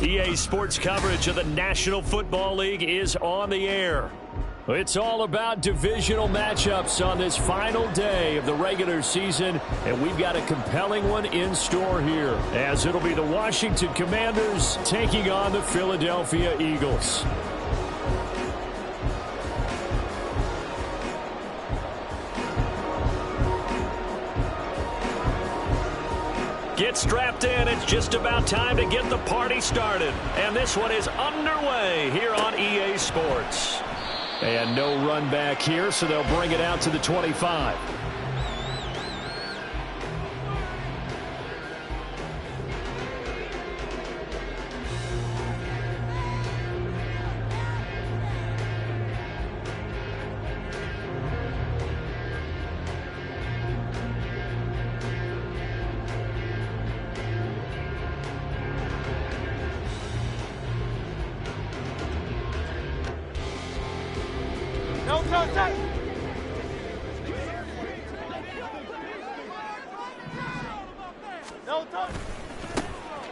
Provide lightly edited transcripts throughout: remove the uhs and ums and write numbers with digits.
EA Sports coverage of the National Football League is on the air. It's all about divisional matchups on this final day of the regular season, and we've got a compelling one in store here, as it'll be the Washington Commanders taking on the Philadelphia Eagles. Get strapped in. It's just about time to get the party started. And this one is underway here on EA Sports. And no run back here, so they'll bring it out to the 25.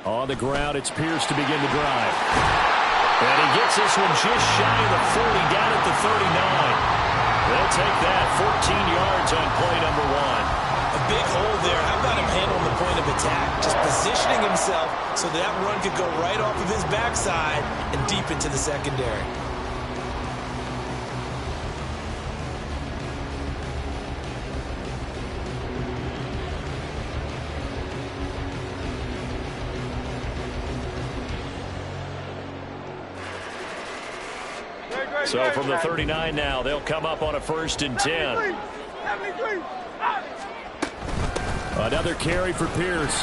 On the ground, it's Pierce to begin the drive. And he gets this one just shy of the 40, down at the 39. They'll take that 14 yards on play number one. A big hole there. How about him handling the point of attack? Just positioning himself so that run could go right off of his backside and deep into the secondary. So from the 39 now, they'll come up on a 1st and 10. Another carry for Pierce.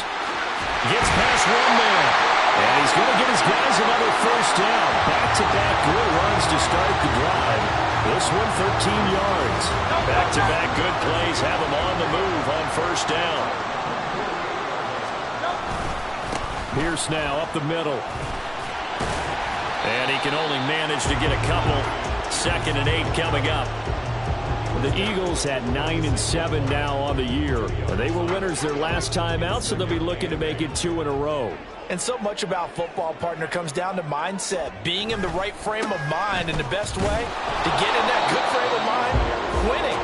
Gets past one man. And he's going to give his guys another 1st down. Back-to-back good runs to start the drive. This one 13 yards. Back-to-back good plays have him on the move on 1st down. Pierce now up the middle. And he can only manage to get a couple. 2nd and 8 coming up. The Eagles at 9-7 now on the year. They were winners their last time out, so they'll be looking to make it 2 in a row. And so much about football, partner, comes down to mindset. Being in the right frame of mind, and the best way to get in that good frame of mind, winning.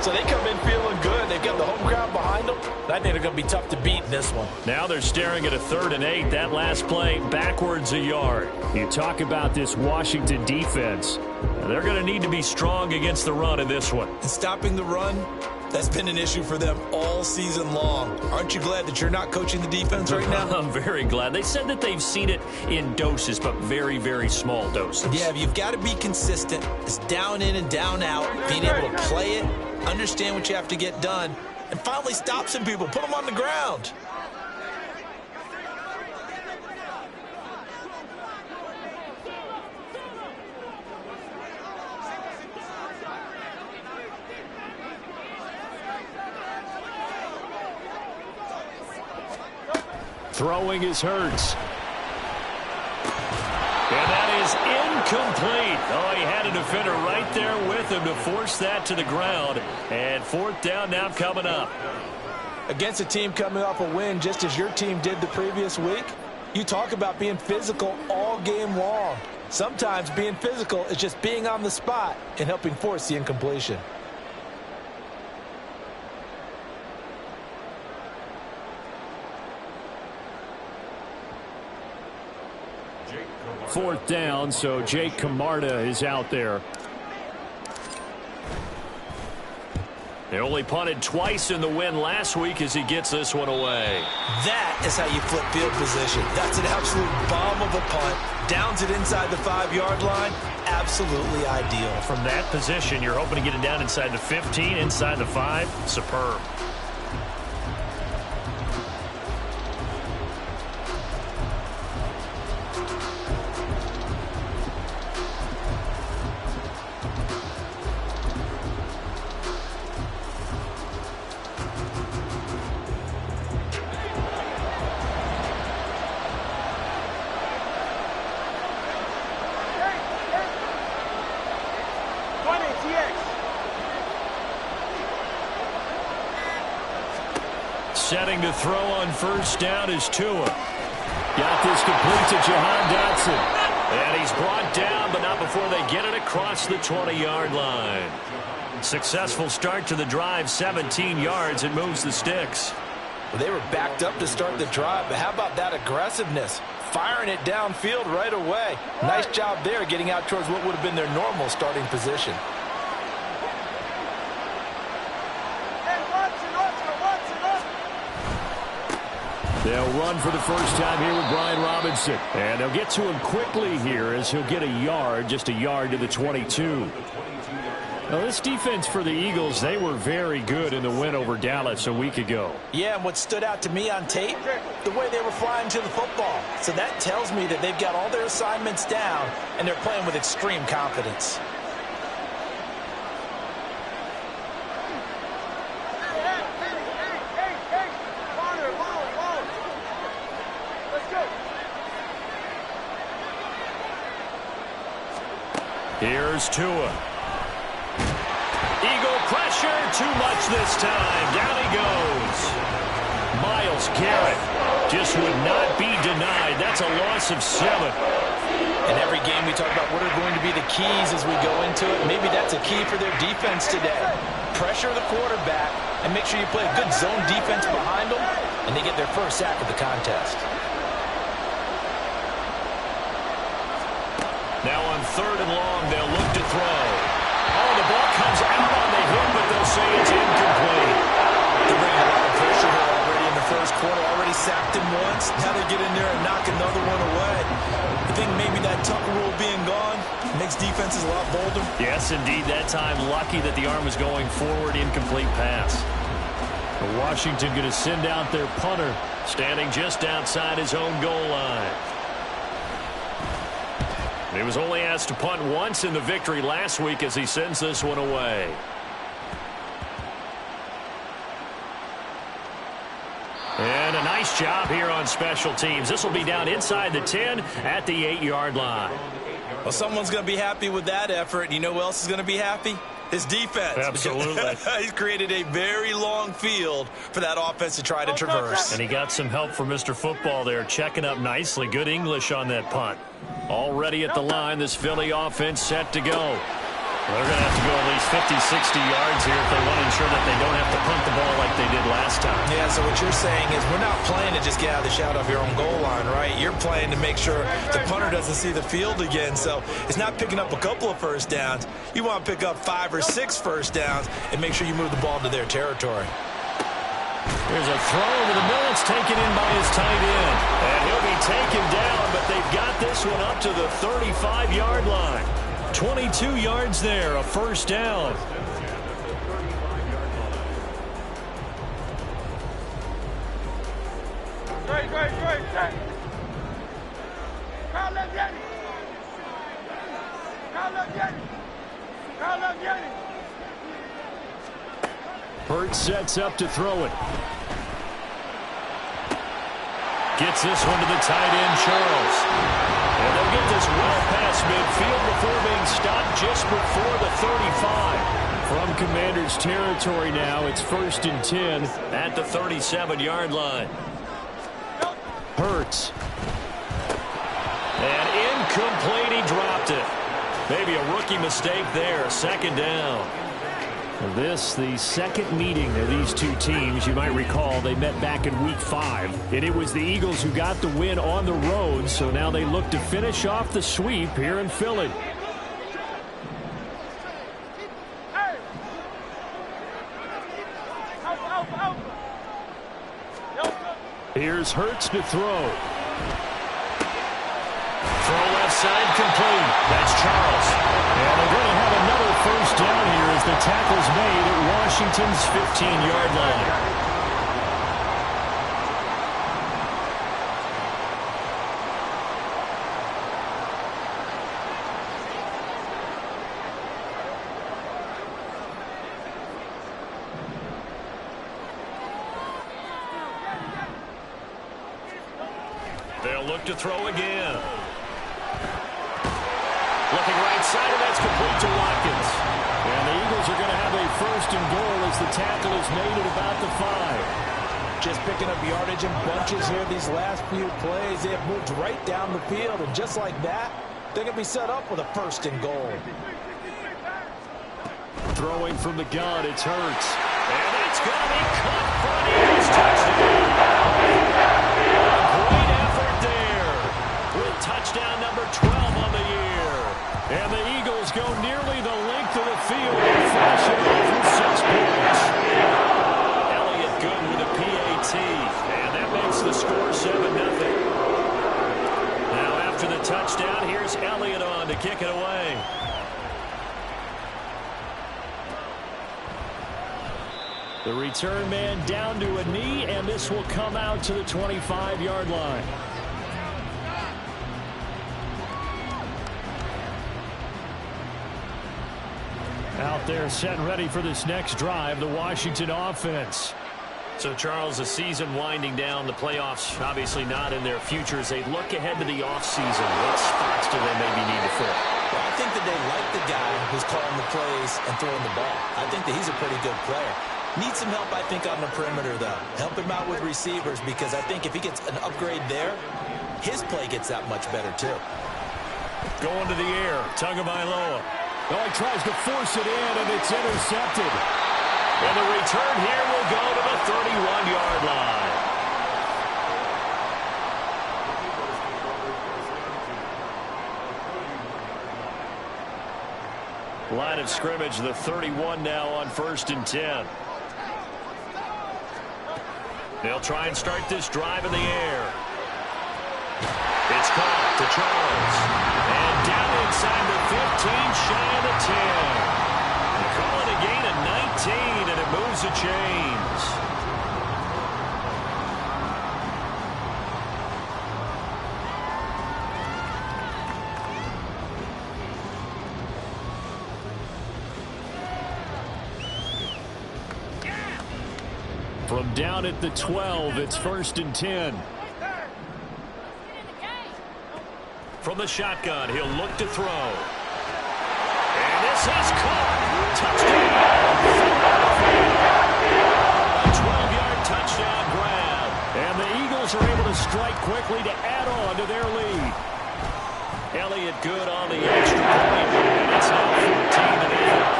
So they come in feeling good. They've got the home crowd behind them. I think they're going to be tough to beat in this one. Now they're staring at a 3rd and 8. That last play backwards a yard. You talk about this Washington defense. They're going to need to be strong against the run in this one. And stopping the run, that's been an issue for them all season long. Aren't you glad that you're not coaching the defense right now? I'm very glad. They said that they've seen it in doses, but very, very small doses. Yeah, you've got to be consistent. It's down in and down out. Being able to play it, understand what you have to get done, and finally stop some people. Put them on the ground. Throwing is Hurts. And that is incomplete. Oh, he had a defender right there with him to force that to the ground. And 4th down now coming up. Against a team coming off a win, just as your team did the previous week, you talk about being physical all game long. Sometimes being physical is just being on the spot and helping force the incompletion. Fourth down, so Jake Camarda is out there. They only punted twice in the win last week as he gets this one away. That is how you flip field position. That's an absolute bomb of a punt. Downs it inside the 5-yard line. Absolutely ideal. From that position, you're hoping to get it down inside the 15, inside the 5. Superb. Setting to throw on first down is Tua. Got this complete to Jahan Dotson. And he's brought down, but not before they get it across the 20-yard line. Successful start to the drive, 17 yards. It moves the sticks. Well, they were backed up to start the drive, but how about that aggressiveness? Firing it downfield right away. Nice job there getting out towards what would have been their normal starting position. They'll run for the first time here with Brian Robinson. And they'll get to him quickly here as he'll get a yard, just a yard to the 22. Now, this defense for the Eagles, they were very good in the win over Dallas a week ago. Yeah, and what stood out to me on tape, the way they were flying to the football. So that tells me that they've got all their assignments down, and they're playing with extreme confidence. Here's Tua. Eagle pressure, too much this time. Down he goes. Myles Garrett just would not be denied. That's a loss of 7. In every game we talk about what are going to be the keys as we go into it. Maybe that's a key for their defense today. Pressure the quarterback and make sure you play a good zone defense behind them, and they get their first sack of the contest. Now on 3rd and long, they'll look to throw. Oh, the ball comes out on the hip, but they'll say it's incomplete. They're bringing a lot of pressure here already in the first quarter. Already sacked him once. Now they get in there and knock another one away. I think maybe that Tucker rule being gone makes defenses a lot bolder. Yes, indeed. That time, lucky that the arm was going forward. Incomplete pass. Washington going to send out their punter, standing just outside his own goal line. He was only asked to punt once in the victory last week as he sends this one away. And a nice job here on special teams. This will be down inside the 10 at the 8-yard line. Well, someone's going to be happy with that effort. And you know who else is going to be happy? His defense. Absolutely. He's created a very long field for that offense to try to traverse. And he got some help from Mr. Football there, checking up nicely. Good English on that punt. Already at the line, this Philly offense set to go. They're going to have to go at least 50, 60 yards here if they want to ensure that they don't have to punt the ball like they did last time. Yeah, so what you're saying is we're not playing to just get out of the shadow of your own goal line, right? You're playing to make sure the punter doesn't see the field again. So it's not picking up a couple of first downs. You want to pick up 5 or 6 first downs and make sure you move the ball to their territory. There's a throw over the middle. It's taken in by his tight end. And he'll be taken down, but they've got this one up to the 35-yard line. 22 yards there, a first down. Hurts sets up to throw it. Gets this one to the tight end, Charles. And they'll get this well past midfield before being stopped just before the 35. From Commander's territory now, it's 1st and 10 at the 37-yard line. Hurts. And incomplete, he dropped it. Maybe a rookie mistake there, 2nd down. This, the second meeting of these two teams. You might recall they met back in Week 5. And it was the Eagles who got the win on the road, so now they look to finish off the sweep here in Philly. Here's Hurts to throw. Throw left side complete. That's Charles. And they're going to have another first down here as the tackle's made at Washington's 15-yard line. They'll look to throw again. Looking right side, and that's complete to Watkins. And the Eagles are going to have a 1st and goal as the tackle is made at about the 5. Just picking up yardage in bunches here these last few plays. They have moved right down the field, and just like that, they're going to be set up with a 1st and goal. Throwing from the gun, it's Hurts. And it's going to be caught for an Eagles touchdown. Great effort there with touchdown number 12 on the year. And the Eagles go nearly the length of the field and finish it off with 6 points. Elliott good with a PAT. And that makes the score 7-0. Now after the touchdown, here's Elliott on to kick it away. The return man down to a knee, and this will come out to the 25-yard line. Out there set and ready for this next drive, the Washington offense. So, Charles, the season winding down, the playoffs obviously not in their future. As they look ahead to the offseason, what spots do they maybe need to fill? Well, I think that they like the guy who's calling the plays and throwing the ball. I think that he's a pretty good player. Needs some help, I think, on the perimeter, though. Help him out with receivers, because I think if he gets an upgrade there, his play gets that much better, too. Going to the air, Tagovailoa. Oh, he tries to force it in, and it's intercepted. And the return here will go to the 31-yard line. Line of scrimmage, the 31 now on 1st and 10. They'll try and start this drive in the air. It's caught to Charles. And down inside the 15, shy of the 10. They call it a gain of 19, and it moves the chains. From down at the 12, it's 1st and 10. From the shotgun, he'll look to throw. And this is caught. Touchdown. A 12-yard touchdown grab. And the Eagles are able to strike quickly to add on to their lead. Elliott good on the extra point. And it's now 14-0.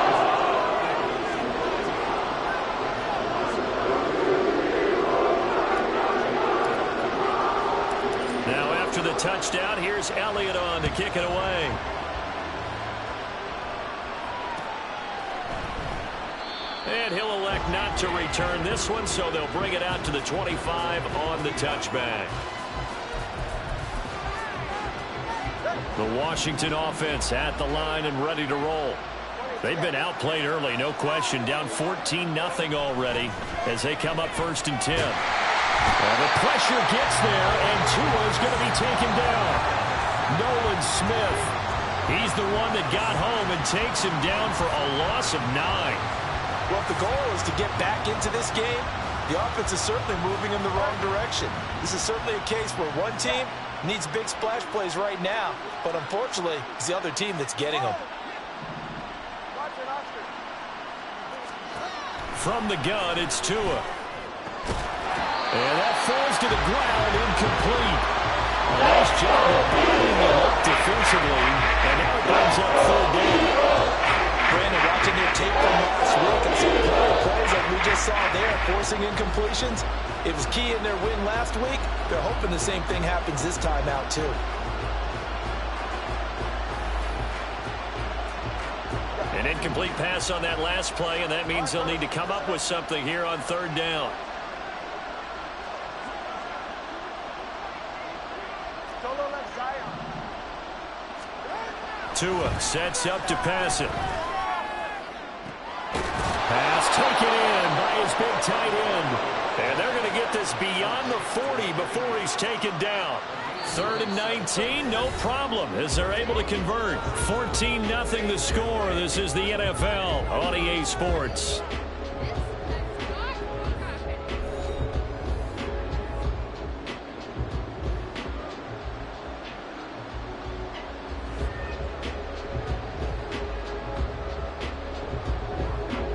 After the touchdown, here's Elliott on to kick it away. And he'll elect not to return this one, so they'll bring it out to the 25 on the touchback. The Washington offense at the line and ready to roll. They've been outplayed early, no question. Down 14-0 already as they come up 1st and 10. Well, the pressure gets there, and Tua's going to be taken down. Nolan Smith, he's the one that got home and takes him down for a loss of 9. Well, if the goal is to get back into this game, the offense is certainly moving in the wrong direction. This is certainly a case where one team needs big splash plays right now, but unfortunately, it's the other team that's getting them. From the gun, it's Tua. And that falls to the ground, incomplete. A nice job of bailing it up defensively, and now it brings up 3rd down. Brandon, watching their tape from last week, I saw plenty of plays like we just saw there, forcing incompletions. It was key in their win last week. They're hoping the same thing happens this time out, too. An incomplete pass on that last play, and that means they'll need to come up with something here on 3rd down. Tua sets up to pass it. Pass taken in by his big tight end. And they're going to get this beyond the 40 before he's taken down. 3rd and 19, no problem, as they're able to convert. 14-0 the score. This is the NFL on EA Sports.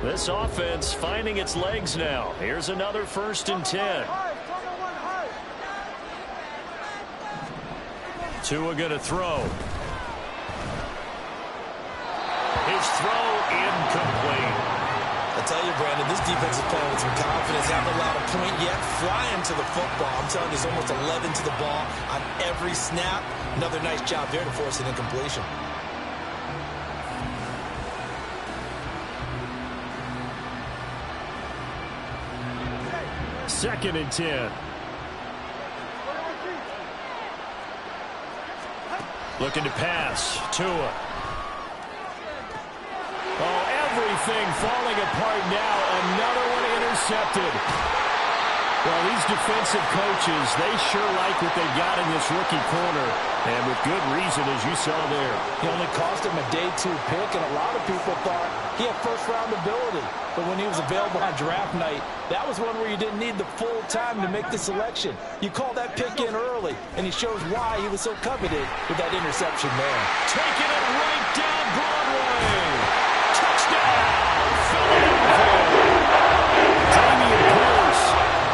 This offense finding its legs now. Here's another 1st and 10. Tua going to throw. His throw incomplete. I tell you, Brandon, this defense is playing with some confidence. Haven't allowed a point yet. Flying to the football. I'm telling you, there's almost 11 to the ball on every snap. Another nice job there to force an incompletion. Second and 10. Looking to pass. Tua. Oh, everything falling apart now. Another one intercepted. Well, these defensive coaches, they sure like what they got in this rookie corner. And with good reason, as you saw there. He only cost him a day 2 pick, and a lot of people thought he had first-round ability. But when he was available on draft night, that was one where you didn't need the full time to make the selection. You call that pick in early, and he shows why he was so coveted with that interception there. Taking it right down Broadway. Touchdown, Damian Pierce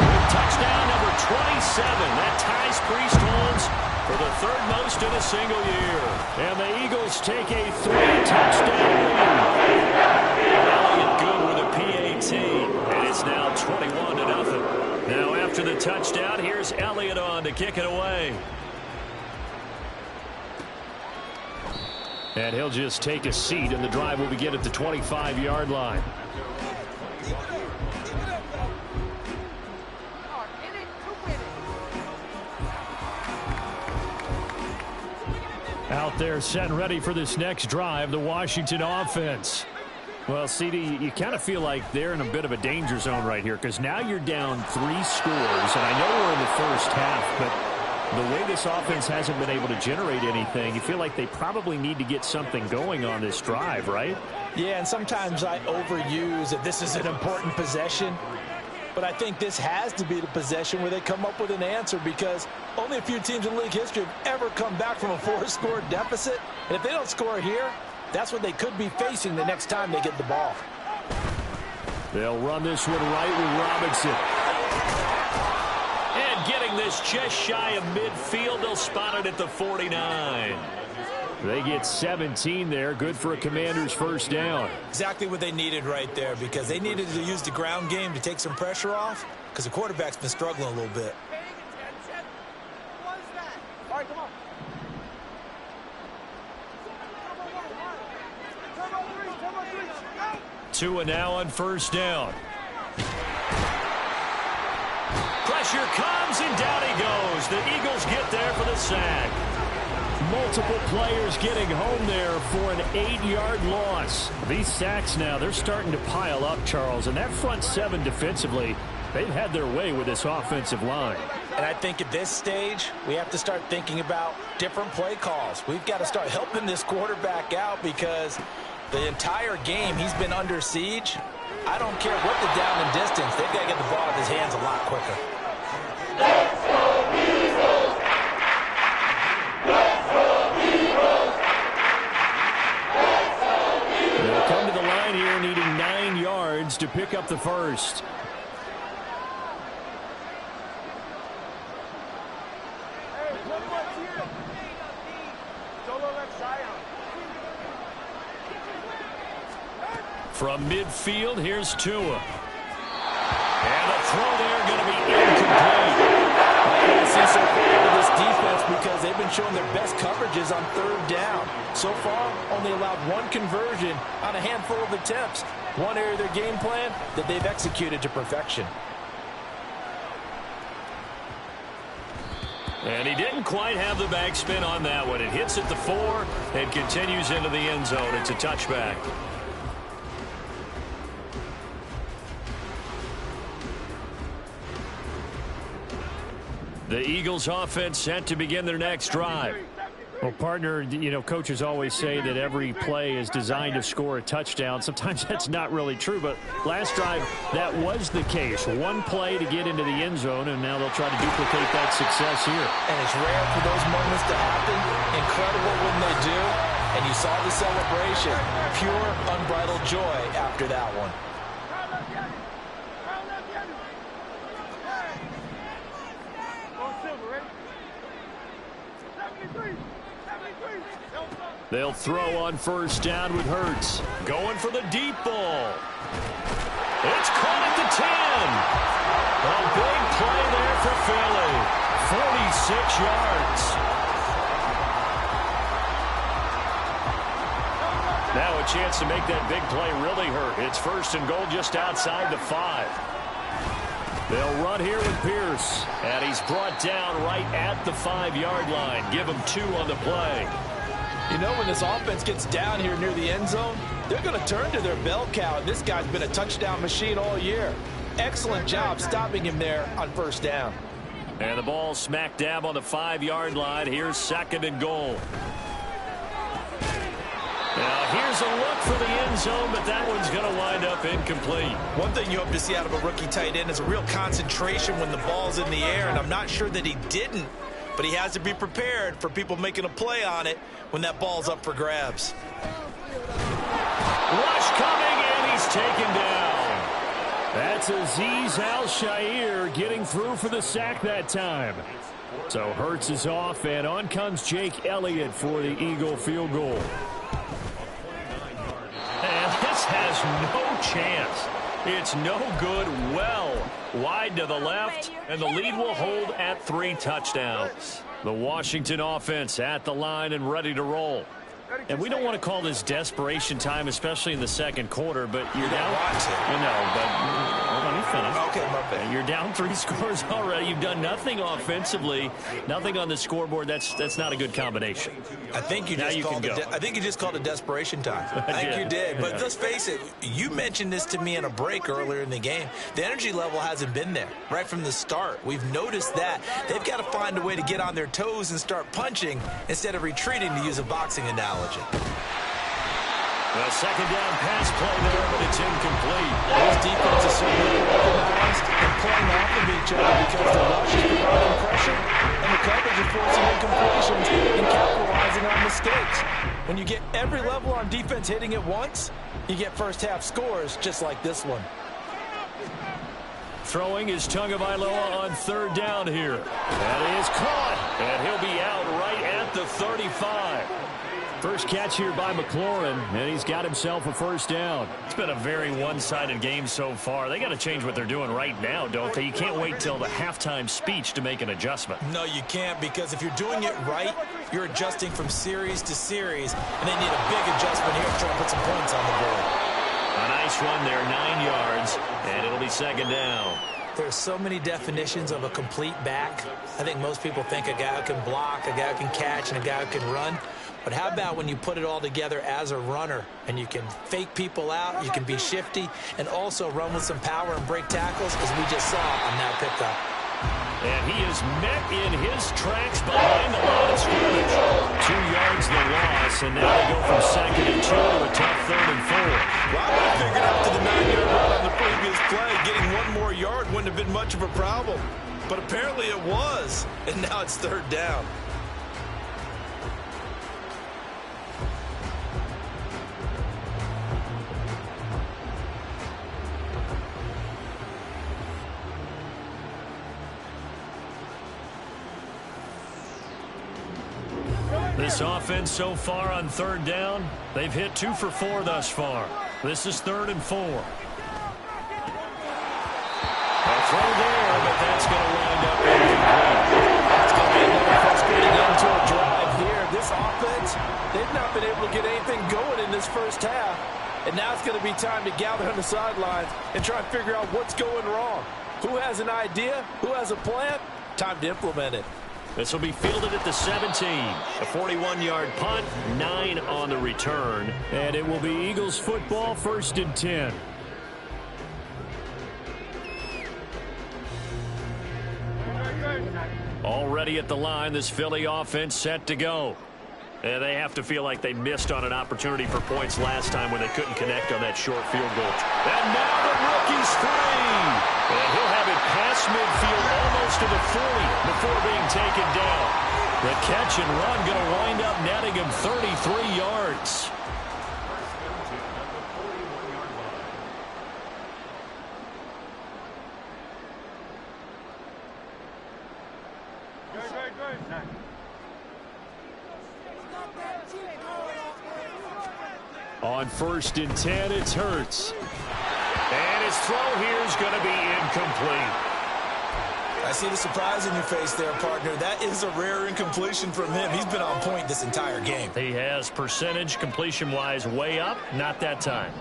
with touchdown number 27. That ties Priest Holmes for the 3rd most in a single year. And the Eagles take a 3-touchdown lead. Elliott good with a PAT. And it's now 21-0. Now after the touchdown, here's Elliott on to kick it away. And he'll just take a seat, and the drive will begin at the 25-yard line. Out there set and ready for this next drive, the Washington offense. Well, CD, you kind of feel like they're in a bit of a danger zone right here because now you're down 3 scores, and I know we're in the first half, but the way this offense hasn't been able to generate anything, you feel like they probably need to get something going on this drive, right? Yeah, and sometimes I overuse that this is an important possession. But I think this has to be the possession where they come up with an answer because only a few teams in league history have ever come back from a 4-score deficit. And if they don't score here, that's what they could be facing the next time they get the ball. They'll run this one right with Robinson. And getting this just shy of midfield, they'll spot it at the 49. They get 17 there. Good for a Commanders first down. Exactly what they needed right there because they needed to use the ground game to take some pressure off because the quarterback's been struggling a little bit. All right, come on. Tua now on first down. Pressure comes, and down he goes. The Eagles get there for the sack. Multiple players getting home there for an 8-yard loss. These sacks now, they're starting to pile up, Charles. And that front 7 defensively, they've had their way with this offensive line. And I think at this stage, we have to start thinking about different play calls. We've got to start helping this quarterback out because the entire game he's been under siege. I don't care what the down and distance. They've got to get the ball in his hands a lot quicker. Let's go, Eagles! Let's go, Eagles! Let's go, Eagles! They'll come to the line here needing 9 yards to pick up the first. From midfield, here's Tua. And the throw there going to be incomplete. I see so far with this defense because they've been showing their best coverages on 3rd down. So far, only allowed 1 conversion on a handful of attempts. One area of their game plan that they've executed to perfection. And he didn't quite have the backspin on that one. It hits at the 4 and continues into the end zone. It's a touchback. The Eagles offense set to begin their next drive. Well, partner, you know, coaches always say that every play is designed to score a touchdown. Sometimes that's not really true, but last drive, that was the case. 1 play to get into the end zone, and now they'll try to duplicate that success here. And it's rare for those moments to happen. Incredible when they do. And you saw the celebration. Pure, unbridled joy after that one. They'll throw on first down with Hurts. Going for the deep ball. It's caught at the 10. A big play there for Philly. 46 yards. Now a chance to make that big play really hurt. It's first and goal just outside the 5. They'll run here with Pierce. And he's brought down right at the 5-yard line. Give him 2 on the play. You know, when this offense gets down here near the end zone, they're going to turn to their bell cow. And this guy's been a touchdown machine all year. Excellent job stopping him there on first down. And the ball smack dab on the 5-yard line. Here's second and goal. Now here's a look for the end zone, but that one's going to wind up incomplete. One thing you hope to see out of a rookie tight end is a real concentration when the ball's in the air, and I'm not sure that he didn't, but he has to be prepared for people making a play on it when that ball's up for grabs. Rush coming, and he's taken down. That's Azeez Al-Shaair getting through for the sack that time. So Hurts is off, and on comes Jake Elliott for the Eagle field goal. And this has no chance. It's no good. Well wide to the left, and the lead will hold at 3 touchdowns. The Washington offense at the line and ready to roll. And we don't want to call this desperation time, especially in the second quarter, but you're down. You know, but hold on, you finish. Okay, my bad. You're down 3 scores already. You've done nothing offensively, nothing on the scoreboard. That's not a good combination. I think you just called it desperation time. I think you did. But let's face it, you mentioned this to me in a break earlier in the game. The energy level hasn't been there right from the start. We've noticed that. They've got to find a way to get on their toes and start punching instead of retreating, to use a boxing analogy. A second down pass play there, but it's incomplete. Those defenses certainly organized and playing off of each other because the rush is providing pressure and the coverage is forcing incompletions and capitalizing on mistakes. When you get every level on defense hitting at once, you get first half scores just like this one. Throwing is Tagovailoa on third down here. That is caught, and he'll be out right at the 35. First catch here by McLaurin, and he's got himself a first down. It's been a very one-sided game so far. They got to change what they're doing right now, don't they? You can't wait till the halftime speech to make an adjustment. No, you can't, because if you're doing it right, you're adjusting from series to series, and they need a big adjustment here to try to put some points on the board. A nice run there, 9 yards, and it'll be second down. There's so many definitions of a complete back. I think most people think a guy who can block, a guy who can catch, and a guy who can run. But how about when you put it all together as a runner and you can fake people out, you can be shifty, and also run with some power and break tackles, as we just saw on that pickup. And he is met in his tracks behind the line of scrimmage. 2 yards the loss, and now they go from second and 2 to a tough third and 4. Well, I would have figured after the 9-yard run on the previous play, getting 1 more yard wouldn't have been much of a problem. But apparently it was, and now it's third down. This offense so far on third down, they've hit 2 for 4 thus far. This is third and 4. A throw there, but that's going to wind up incomplete. That's going to be another frustrating end to a drive here. This offense, they've not been able to get anything going in this first half. And now it's going to be time to gather on the sidelines and try and figure out what's going wrong. Who has an idea? Who has a plan? Time to implement it. This will be fielded at the 17. A 41-yard punt, 9 on the return. And it will be Eagles football, first and 10. Already at the line, this Philly offense set to go. And they have to feel like they missed on an opportunity for points last time when they couldn't connect on that short field goal. And now the rookie's free. And he'll have it past midfield almost to the 40 before being taken down. The catch and run going to wind up netting him 33 yards. On 1st and 10, it's Hurts. And his throw here is going to be incomplete. I see the surprise in your face there, partner. That is a rare incompletion from him. He's been on point this entire game. He has percentage completion-wise way up. Not that time.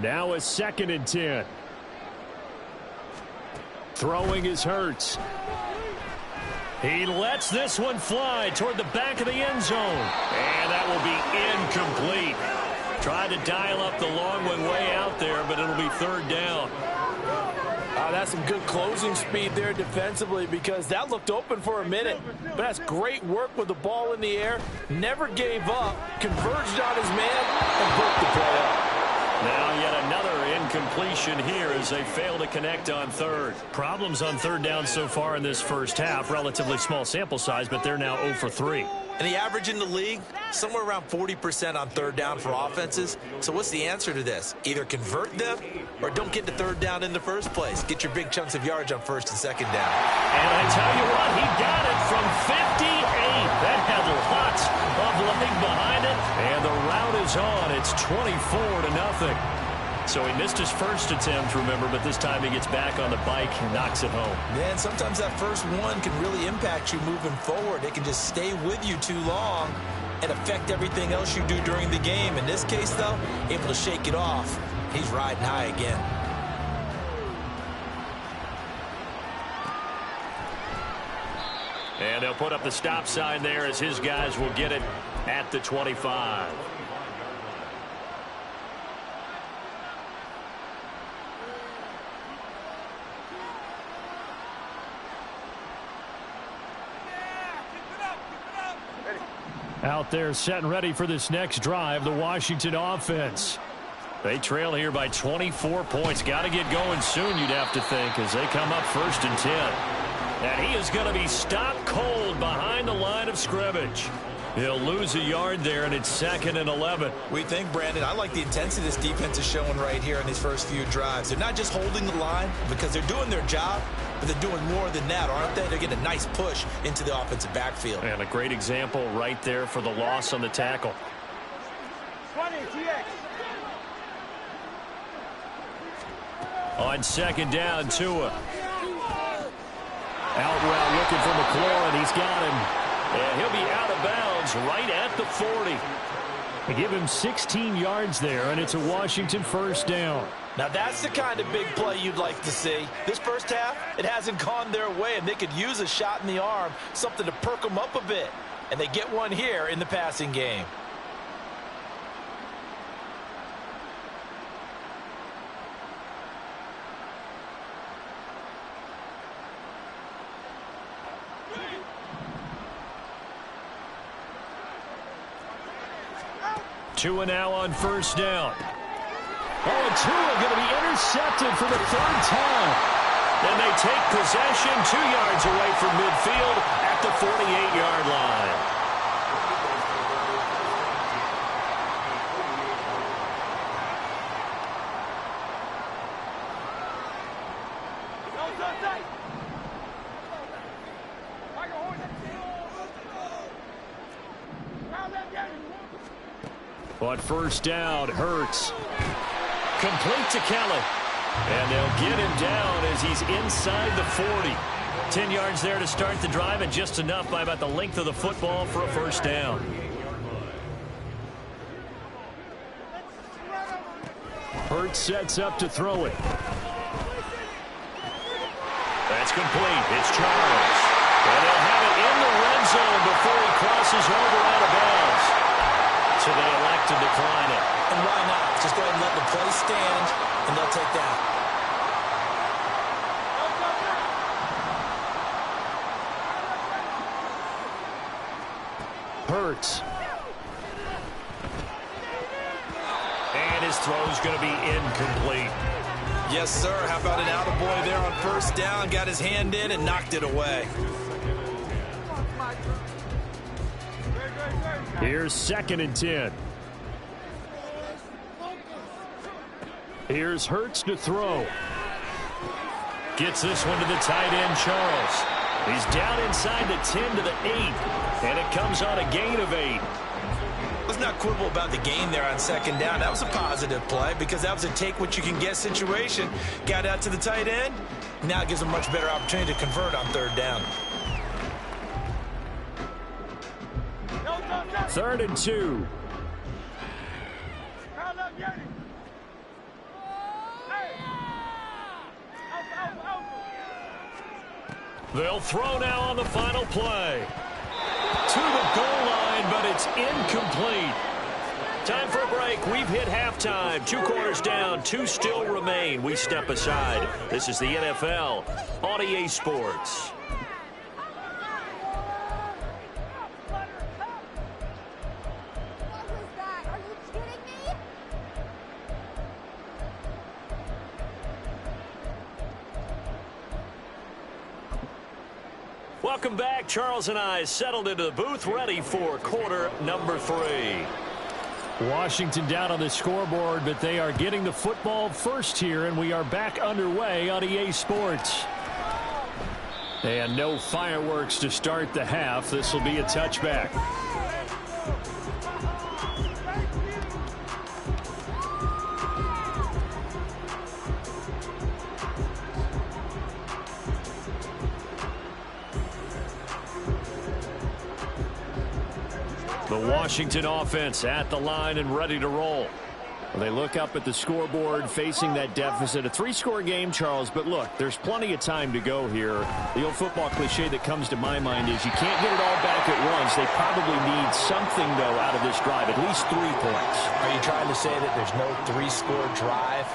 Now a 2nd and 10. Throwing is Hurts. He lets this one fly toward the back of the end zone. And that will be incomplete. Tried to dial up the long one way out there, but it'll be 3rd down. That's some good closing speed there defensively, because that looked open for a minute. But that's great work with the ball in the air. Never gave up, converged on his man, and broke the play up. Now yet another incompletion here as they fail to connect on 3rd. Problems on 3rd down so far in this first half. Relatively small sample size, but they're now 0 for 3. And the average in the league, somewhere around 40% on 3rd down for offenses. So what's the answer to this? Either convert them or don't get to 3rd down in the first place. Get your big chunks of yards on 1st and 2nd down. And I tell you what, he got it from 58. That had lots of leg behind it. And the route is on. It's 24-0. So he missed his first attempt, remember, but this time he gets back on the bike and knocks it home. Man, sometimes that first one can really impact you moving forward. It can just stay with you too long and affect everything else you do during the game. In this case, though, able to shake it off. He's riding high again. And they'll put up the stop sign there as his guys will get it at the 25. Out there set and ready for this next drive, the Washington offense. They trail here by 24 points. Got to get going soon, you'd have to think, as they come up 1st and 10. And he is going to be stopped cold behind the line of scrimmage. He'll lose a yard there, and it's 2nd and 11. We think, Brandon, I like the intensity this defense is showing right here in these first few drives. They're not just holding the line because they're doing their job, but they're doing more than that, aren't they? They're getting a nice push into the offensive backfield. And a great example right there for the loss on the tackle. 20, GX. On 2nd down, Tua. Out route looking for McLaurin. He's got him. And he'll be out of bounds right at the 40. They give him 16 yards there, and it's a Washington 1st down. Now, that's the kind of big play you'd like to see. This first half, it hasn't gone their way, and they could use a shot in the arm, something to perk them up a bit. And they get one here in the passing game. Tua now on 1st down. Oh, and Tua going to be intercepted for the 3rd time. Then they take possession 2 yards away from midfield at the 48-yard line. On 1st down, Hurts. Complete to Kelly. And they'll get him down as he's inside the 40. 10 yards there to start the drive, and just enough by about the length of the football for a 1st down. Hurts sets up to throw it. That's complete. It's Charles. And they'll have it in the red zone before he crosses over out of bounds. So they elect to decline it. And why not? Just go ahead and let the play stand, and they'll take that. Hurts. And his throw's going to be incomplete. Yes, sir. How about an attaboy there on 1st down? Got his hand in and knocked it away. Here's 2nd and 10. Here's Hurts to throw. Gets this one to the tight end, Charles. He's down inside the 10 to the 8, and it comes on a gain of 8. Let's not quibble about the gain there on second down. That was a positive play because that was a take-what-you-can-get situation. Got out to the tight end. Now it gives them a much better opportunity to convert on third down. 3rd and 2. They'll throw now on the final play. To the goal line, but it's incomplete. Time for a break. We've hit halftime. 2 quarters down, 2 still remain. We step aside. This is the NFL on EA Sports. Welcome back. Charles and I settled into the booth, ready for quarter number 3. Washington down on the scoreboard, but they are getting the football first here, and we are back underway on EA Sports. And no fireworks to start the half. This will be a touchback. The Washington offense at the line and ready to roll. Well, they look up at the scoreboard facing that deficit. A 3-score game, Charles, but look, there's plenty of time to go here. The old football cliche that comes to my mind is you can't get it all back at once. They probably need something, though, out of this drive, at least 3 points. Are you trying to say that there's no 3-score drive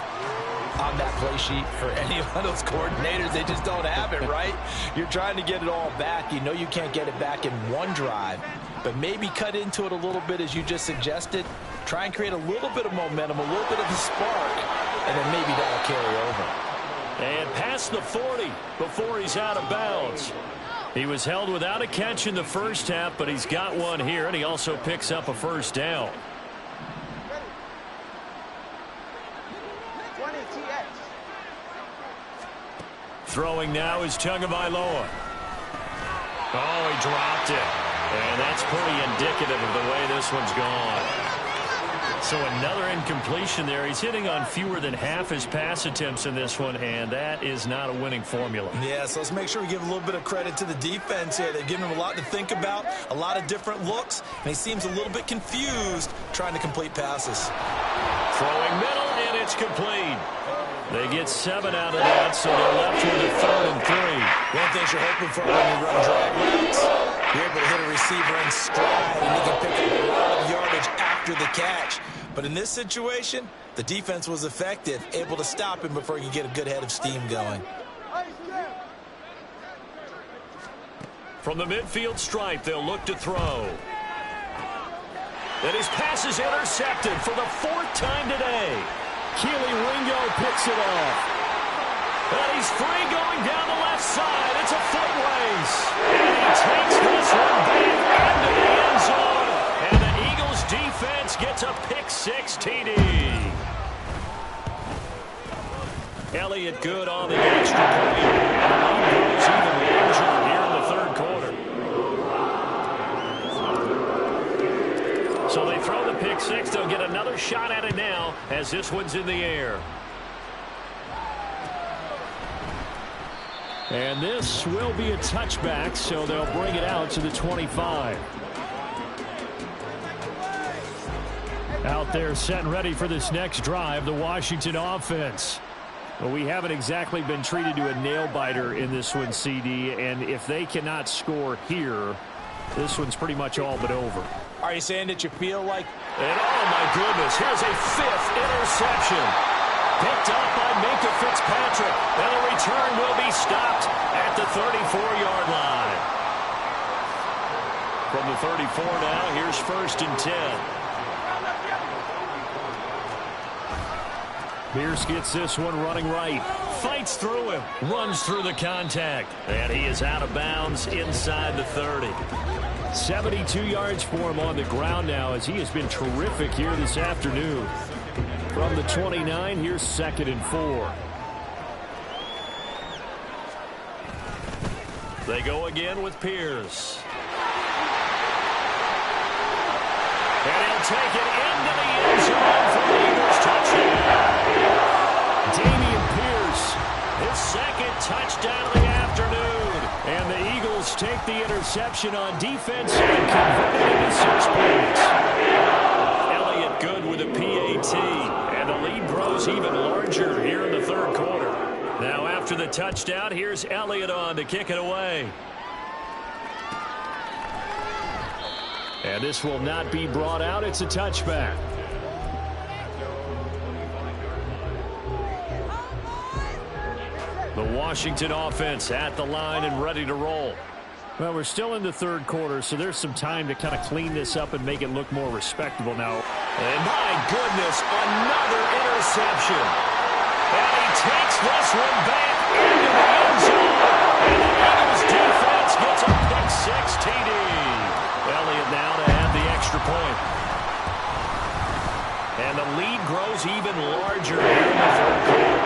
on that play sheet for any of those coordinators? They just don't have it, right? You're trying to get it all back. You know you can't get it back in one drive, but maybe cut into it a little bit as you just suggested. Try and create a little bit of momentum, a little bit of the spark, and then maybe that'll carry over. And past the 40 before he's out of bounds. He was held without a catch in the first half, but he's got one here, and he also picks up a first down. 20 TX. Throwing now is Tagovailoa. Oh, he dropped it. And that's pretty indicative of the way this one's gone. So another incompletion there. He's hitting on fewer than half his pass attempts in this one, and that is not a winning formula. Yeah, so let's make sure we give a little bit of credit to the defense here. They've given him a lot to think about, a lot of different looks, and he seems a little bit confused trying to complete passes. Throwing middle, and it's complete. They get 7 out of that, so they're left with a 3rd and 3. One thing you're hoping for when you run drag routes, you're able to hit a receiver in stride, and he can pick up a lot of yardage after the catch. But in this situation, the defense was effective, able to stop him before he could get a good head of steam going. From the midfield stripe, they'll look to throw. And his pass is intercepted for the 4th time today. Keely Ringo picks it off. And he's free going down the left side. It's a foot race. And he takes this one back into the end zone. And the Eagles defense gets a pick-6 TD. Elliott good on the extra point. And the lead grows even larger here in the 3rd quarter. So they throw the pick-6. They'll get another shot at it now as this one's in the air. And this will be a touchback, so they'll bring it out to the 25. Out there set and ready for this next drive, the Washington offense. Well, we haven't exactly been treated to a nail-biter in this one, CD, and if they cannot score here, this one's pretty much all but over. Are you saying that you feel like... And oh, my goodness, here's a 5th interception. Picked up by Minka Fitzpatrick. And the return will be stopped at the 34-yard line. From the 34 now, here's 1st and 10. Pierce gets this one running right. Fights through him. Runs through the contact. And he is out of bounds inside the 30. 72 yards for him on the ground now as he has been terrific here this afternoon. From the 29, here's 2nd and 4. They go again with Pierce. And he'll take it into the end zone for the Eagles touchdown. Dameon Pierce, his second touchdown of the afternoon. And the Eagles take the interception on defense and convert it into 6 points. Elliott good with a PAT. And the lead grows even larger here in the third quarter. Now after the touchdown, here's Elliott on to kick it away. And this will not be brought out. It's a touchback. The Washington offense at the line and ready to roll. Well, we're still in the third quarter, so there's some time to kind of clean this up and make it look more respectable now. And my goodness, another interception. And he takes this one back into the end zone. And the Eagles defense gets a pick-6 TD. Elliott now to add the extra point. And the lead grows even larger here in the third quarter.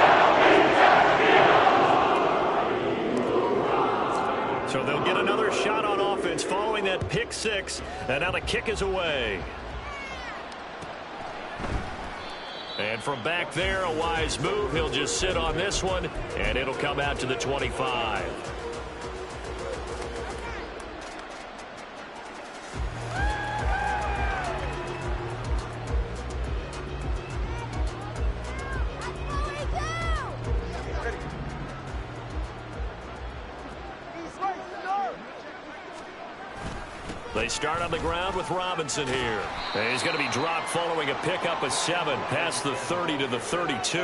So they'll get another shot on offense following that pick-6. And now the kick is away. And from back there, a wise move. He'll just sit on this one, and it'll come out to the 25. They start on the ground with Robinson here. And he's going to be dropped following a pickup of 7 past the 30 to the 32.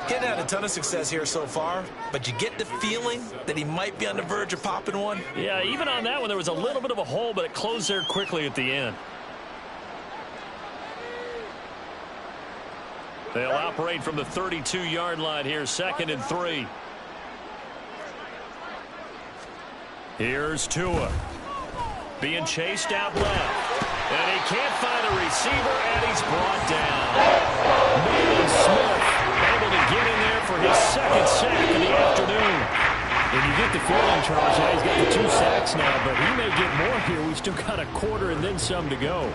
Getting had a ton of success here so far, but you get the feeling that he might be on the verge of popping one. Yeah, even on that one, there was a little bit of a hole, but it closed there quickly at the end. They'll operate from the 32-yard line here, 2nd and 3. Here's Tua. Being chased out left. And he can't find a receiver, and he's brought down. Nolan Smith able to get in there for his 2nd sack of the afternoon. And you get the feeling, Charles, yeah, he's got the 2 sacks now, but he may get more here. We still got a quarter and then some to go.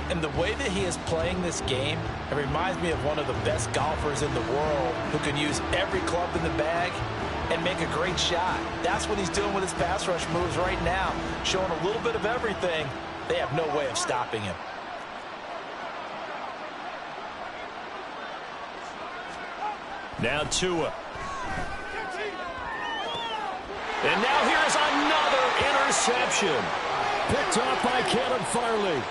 And the way that he is playing this game, it reminds me of one of the best golfers in the world who can use every club in the bag and make a great shot. That's what he's doing with his pass rush moves right now, showing a little bit of everything. They have no way of stopping him. Now Tua. And now here's another interception. Picked off by Caleb Farley.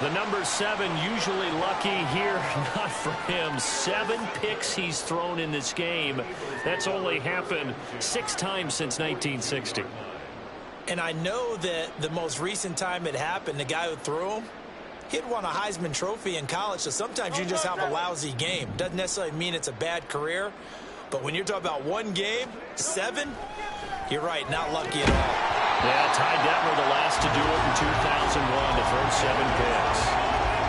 The number 7 usually lucky here. Not for him. 7 picks he's thrown in this game. That's only happened 6 times since 1960. And I know that the most recent time it happened, the guy who threw him, he'd won a Heisman Trophy in college, so sometimes you just have a lousy game. Doesn't necessarily mean it's a bad career, but when you're talking about one game, 7, you're right, not lucky at all. Yeah, Ty Detmer the last to do it in 2001 to throw 7 picks.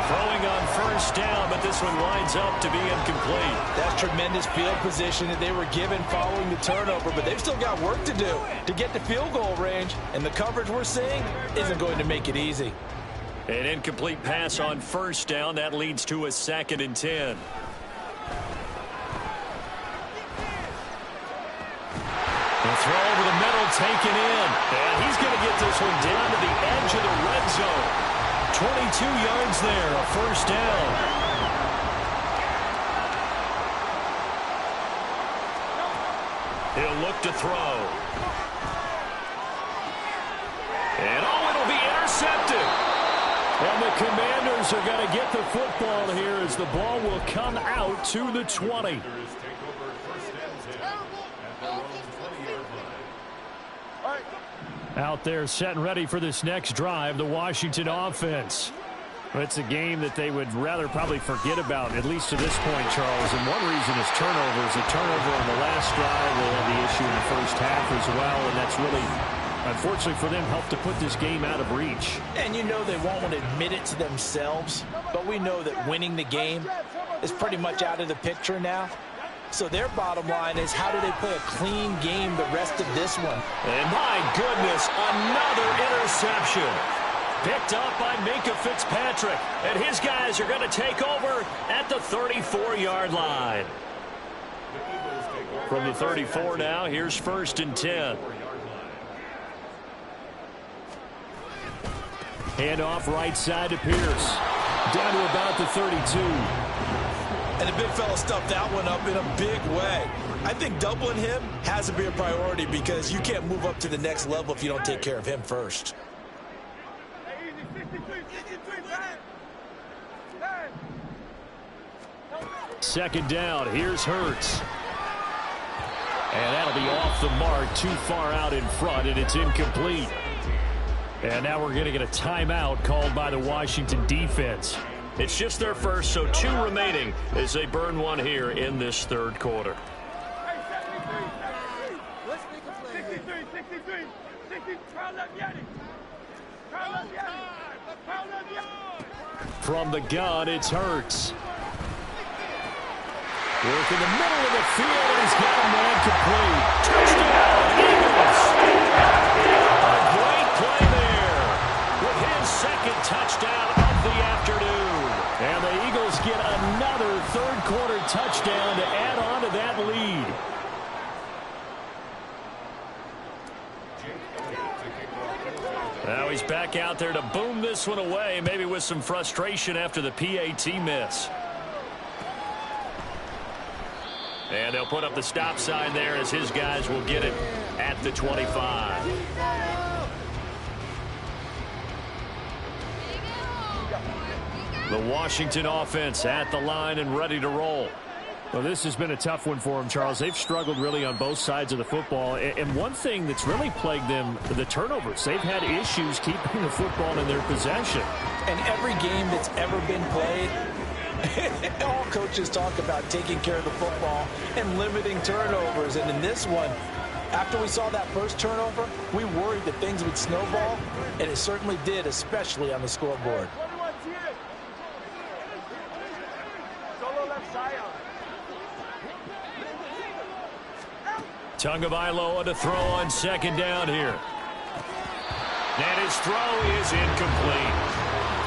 Throwing on first down, but this one winds up to be incomplete. That's tremendous field position that they were given following the turnover, but they've still got work to do to get to field goal range, and the coverage we're seeing isn't going to make it easy. An incomplete pass on first down. That leads to a 2nd and 10. The throw over the middle taken in. And he's going to get this one down to the edge of the red zone. 22 yards there, a first down. He'll look to throw. And it'll be intercepted. And the Commanders are going to get the football here as the ball will come out to the 20. Out there set and ready for this next drive, the Washington offense. It's a game that they would rather probably forget about, at least to this point, Charles. And one reason is turnovers. A turnover on the last drive. They had the issue in the first half as well, and that's really, unfortunately for them, helped to put this game out of reach. And you know they won't want to admit it to themselves, but we know that winning the game is pretty much out of the picture now. So their bottom line is, how do they play a clean game the rest of this one? And my goodness, another interception. Picked up by Minkah Fitzpatrick. And his guys are going to take over at the 34-yard line. From the 34 now, here's 1st and 10. Handoff right side to Pierce. Down to about the 32. And the big fella stuffed that one up in a big way. I think doubling him has to be a priority because you can't move up to the next level if you don't take care of him first. Second down, here's Hurts. And that'll be off the mark, too far out in front, and it's incomplete. And now we're going to get a timeout called by the Washington defense. It's just their first, so 2 remaining as they burn one here in this 3rd quarter. From the gun, it's Hurts. Work in the middle of the field, and he's got a man complete. Touchdown, Eagles! A great play there with his 2nd touchdown of the afternoon. And the Eagles get another 3rd quarter touchdown to add on to that lead. Now he's back out there to boom this one away, maybe with some frustration after the PAT miss. And they'll put up the stop sign there as his guys will get it at the 25. The Washington offense at the line and ready to roll. Well, this has been a tough one for them, Charles. They've struggled really on both sides of the football. And one thing that's really plagued them, the turnovers. They've had issues keeping the football in their possession. And every game that's ever been played, all coaches talk about taking care of the football and limiting turnovers. And in this one, after we saw that first turnover, we worried that things would snowball, and it certainly did, especially on the scoreboard. Tagovailoa to throw on 2nd down here. And his throw is incomplete.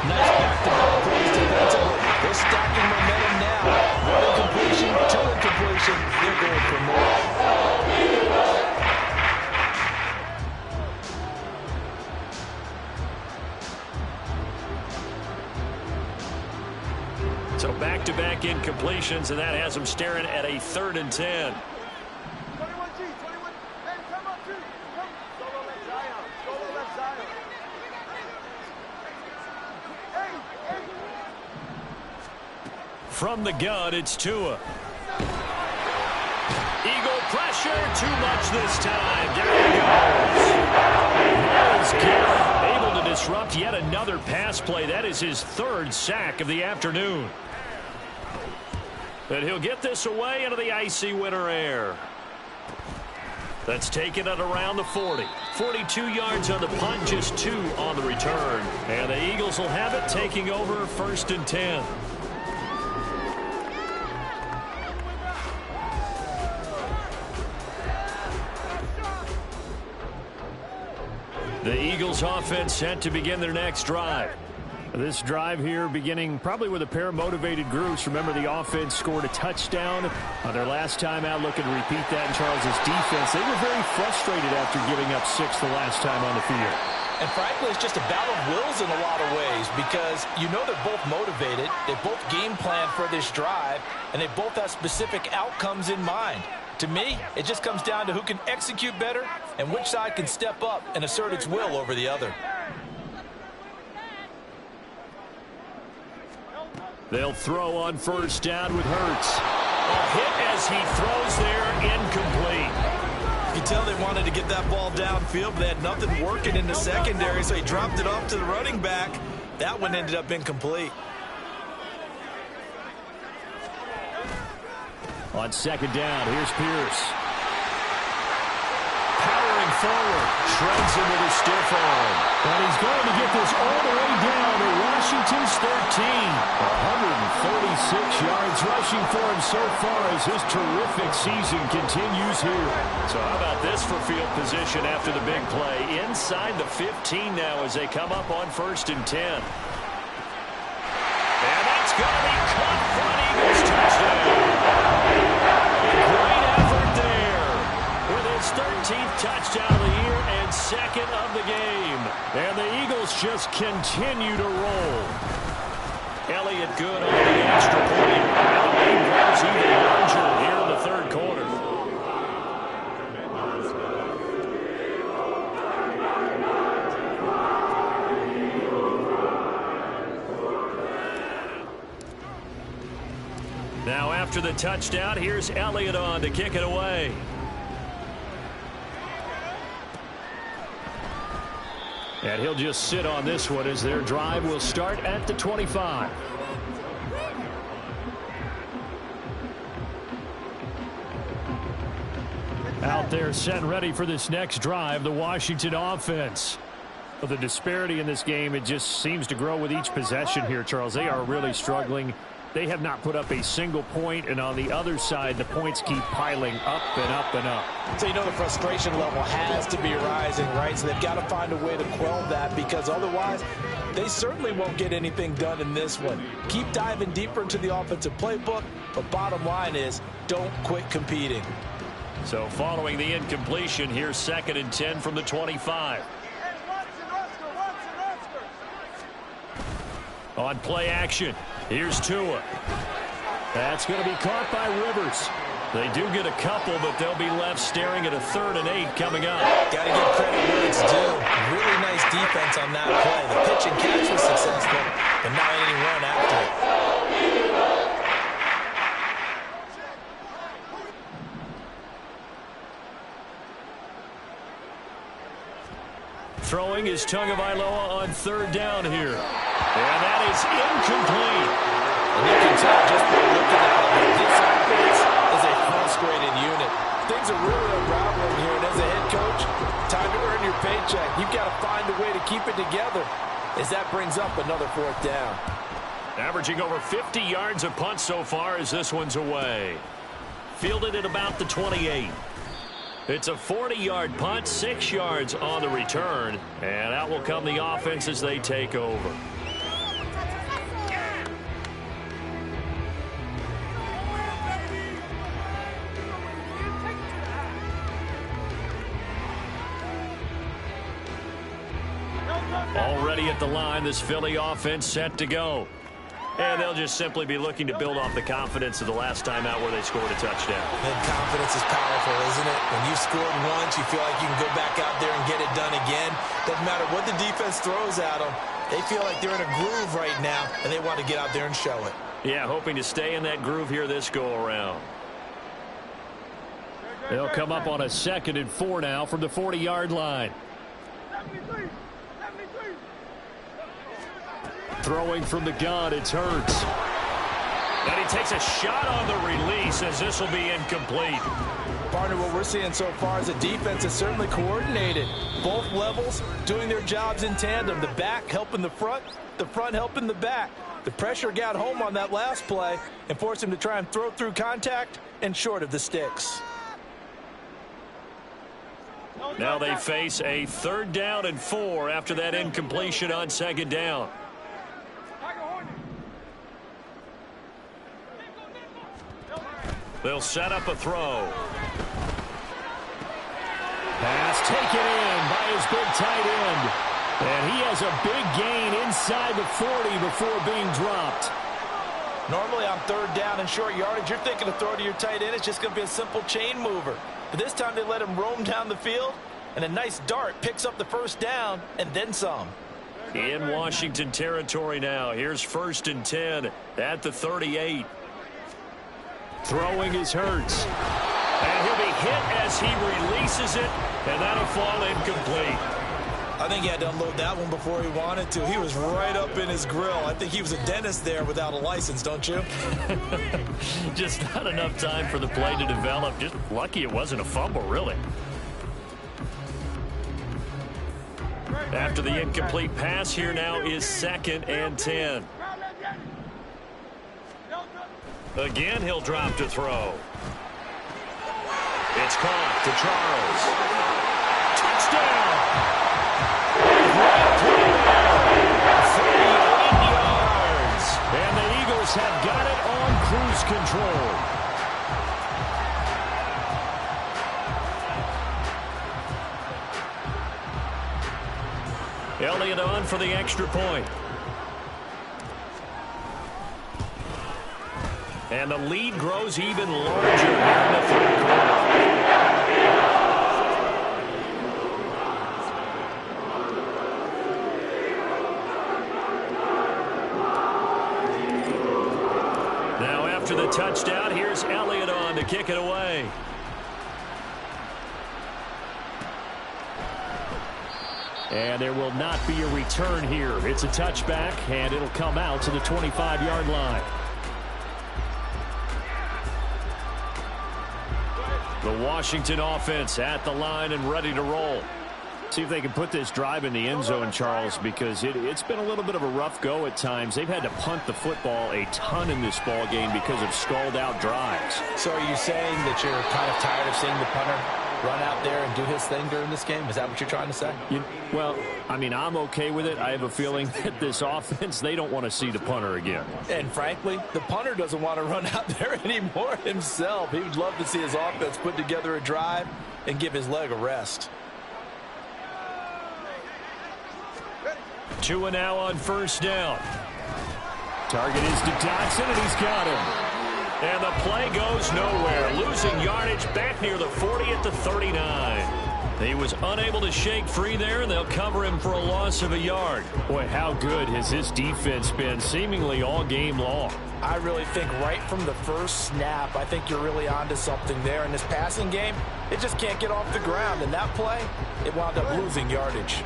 Nice back-to-back plays defensively. They're stacking momentum now. 1 incompletion, 2 incompletion. They're going for more. So back-to-back incompletions, and that has them staring at a 3rd and 10. From the gun, it's Tua. Eagle pressure, too much this time. There he goes. Myles Garrett able to disrupt yet another pass play. That is his 3rd sack of the afternoon. And he'll get this away into the icy winter air. That's taken at around the 40. 42 yards on the punt, just 2 on the return. And the Eagles will have it, taking over 1st and 10. The Eagles offense set to begin their next drive. This drive here beginning probably with a pair of motivated groups. Remember, the offense scored a touchdown on their last time out, looking to repeat that in Charles's defense. They were very frustrated after giving up 6 the last time on the field. And frankly, it's just a battle of wills in a lot of ways because you know they're both motivated. They both game plan for this drive, and they both have specific outcomes in mind. To me, it just comes down to who can execute better and which side can step up and assert its will over the other. They'll throw on 1st down with Hurts. A hit as he throws there, incomplete. You can tell they wanted to get that ball downfield, but they had nothing working in the secondary, so he dropped it off to the running back. That one ended up incomplete. On 2nd down, here's Pierce. Powering forward. Shreds him with a stiff arm. And he's going to get this all the way down to Washington's 13. 136 yards rushing for him so far as his terrific season continues here. So how about this for field position after the big play? Inside the 15 now as they come up on 1st and 10. And that's going to be caught for an Eagles touchdown. Great effort there with his 13th touchdown of the year and 2nd of the game. And the Eagles just continue to roll. Elliott good on the extra point. And the lead grows even larger here in the 3rd quarter. Now after the touchdown, here's Elliott on to kick it away. And he'll just sit on this one as their drive will start at the 25. Out there set and ready for this next drive, the Washington offense. Well, the disparity in this game, it just seems to grow with each possession here, Charles. They are really struggling. They have not put up a single point, and on the other side, the points keep piling up and up and up. So you know the frustration level has to be rising, right? So they've got to find a way to quell that, because otherwise they certainly won't get anything done in this one. Keep diving deeper into the offensive playbook, but bottom line is don't quit competing. So following the incompletion, here's 2nd and 10 from the 25. On play action, here's Tua. That's going to be caught by Rivers. They do get a couple, but they'll be left staring at a 3rd and 8 coming up. Got to give credit where it's due. Really nice defense on that play. The pitch and catch was successful, but not any run after it. Throwing is Tagovailoa on 3rd down here. And that is incomplete. And you can tell just by looking at it that this offense is a frustrated unit. Things are really unraveling here, and as a head coach, time to earn your paycheck. You've got to find a way to keep it together as that brings up another 4th down. Averaging over 50 yards a punt so far as this one's away. Fielded at about the 28. It's a 40-yard punt, 6 yards on the return, and out will come the offense as they take over. Already at the line, this Philly offense set to go. And they'll just simply be looking to build off the confidence of the last time out where they scored a touchdown. And confidence is powerful, isn't it? When you've scored once, you feel like you can go back out there and get it done again. Doesn't matter what the defense throws at them. They feel like they're in a groove right now, and they want to get out there and show it. Yeah, hoping to stay in that groove here this go-around. They'll come up on a 2nd and 4 now from the 40-yard line. Throwing from the gun, it's Hurts. And he takes a shot on the release as this will be incomplete. Partner, what we're seeing so far is the defense is certainly coordinated. Both levels doing their jobs in tandem. The back helping the front helping the back. The pressure got home on that last play and forced him to try and throw through contact and short of the sticks. Now they face a 3rd down and 4 after that incompletion on 2nd down. They'll set up a throw. Pass taken in by his big tight end. And he has a big gain inside the 40 before being dropped. Normally on 3rd down and short yardage, you're thinking to throw to your tight end. It's just going to be a simple chain mover. But this time they let him roam down the field, and a nice dart picks up the 1st down and then some. In Washington territory now. Here's 1st and 10 at the 38. Throwing is Hurts. And he'll be hit as he releases it, and that'll fall incomplete. I think he had to unload that one before he wanted to. He was right up in his grill. I think he was a dentist there without a license, don't you? Just not enough time for the play to develop. Just lucky it wasn't a fumble, really. After the incomplete pass, here now is 2nd and 10. Again, he'll drop to throw. It's caught to Charles. Touchdown! 38 yards. And the Eagles have got it on cruise control. Elliott on for the extra point. And the lead grows even larger here in the 3rd quarter. Now after the touchdown, here's Elliott on to kick it away. And there will not be a return here. It's a touchback, and it'll come out to the 25-yard line. The Washington offense at the line and ready to roll. See if they can put this drive in the end zone, Charles, because it's been a little bit of a rough go at times. They've had to punt the football a ton in this ball game because of stalled-out drives. So are you saying that you're kind of tired of seeing the punter run out there and do his thing during this game? Is that what you're trying to say? Well, I mean, I'm okay with it. I have a feeling that this offense, they don't want to see the punter again. And frankly, the punter doesn't want to run out there anymore himself. He would love to see his offense put together a drive and give his leg a rest. 2 and now on 1st down. Target is to Dotson, and he's got him. And the play goes nowhere. Losing yardage back near the 40 at the 39. He was unable to shake free there, and they'll cover him for a loss of a yard. Boy, how good has this defense been seemingly all game long? I really think right from the first snap, I think you're really onto something there. In this passing game, it just can't get off the ground. And that play, it wound up losing yardage.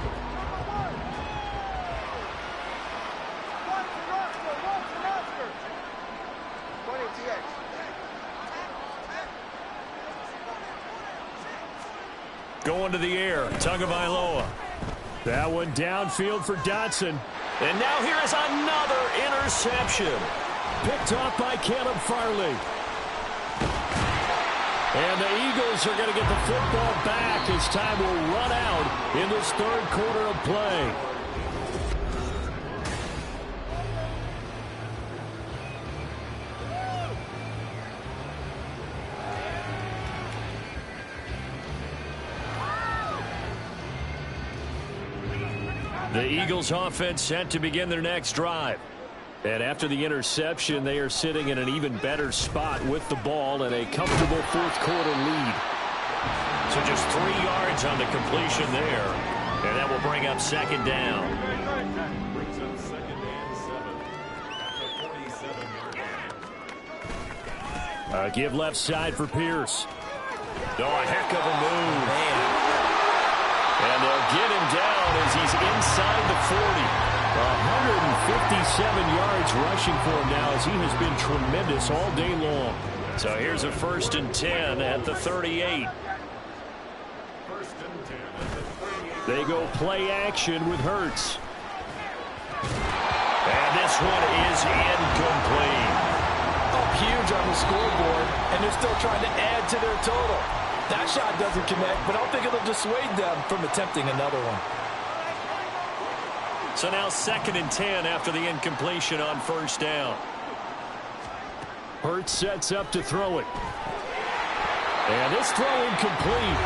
Going to the air, Tagovailoa. That one downfield for Dotson. And now here is another interception. Picked off by Caleb Farley. And the Eagles are going to get the football back as time will run out in this 3rd quarter of play. The Eagles offense set to begin their next drive. And after the interception, they are sitting in an even better spot with the ball and a comfortable 4th quarter lead. So just 3 yards on the completion there. And that will bring up 2nd down. Give left side for Pierce. Oh, a heck of a move. Man. And they'll get him down as he's inside the 40. 157 yards rushing for him now as he has been tremendous all day long. So here's a 1st and 10 at the 38. They go play action with Hurts. And this one is incomplete. Up huge on the scoreboard, and they're still trying to add to their total. That shot doesn't connect, but I don't think it'll dissuade them from attempting another one. So now 2nd and 10 after the incompletion on 1st down. Hurts sets up to throw it. And this throw incomplete.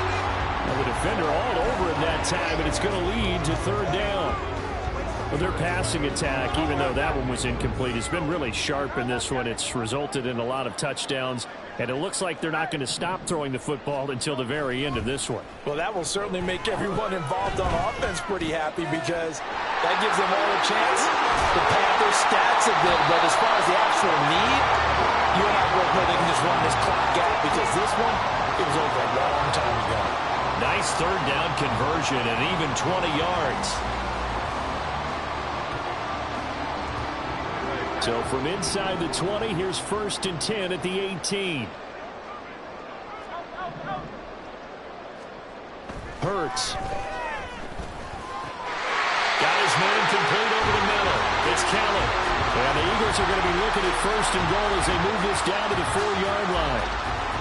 Well, the defender all over him that time, and it's going to lead to 3rd down. Well, their passing attack, even though that one was incomplete, has been really sharp in this one. It's resulted in a lot of touchdowns, and it looks like they're not going to stop throwing the football until the very end of this one. Well, that will certainly make everyone involved on offense pretty happy because that gives them all a chance to pad their stats a bit. But as far as the actual need, you and I both know they can just run this clock out because this one, it was over a long time ago. Nice 3rd down conversion and even 20 yards. So from inside the 20, here's 1st and 10 at the 18. Hurts. Steelers are going to be looking at first and goal as they move this down to the 4-yard line.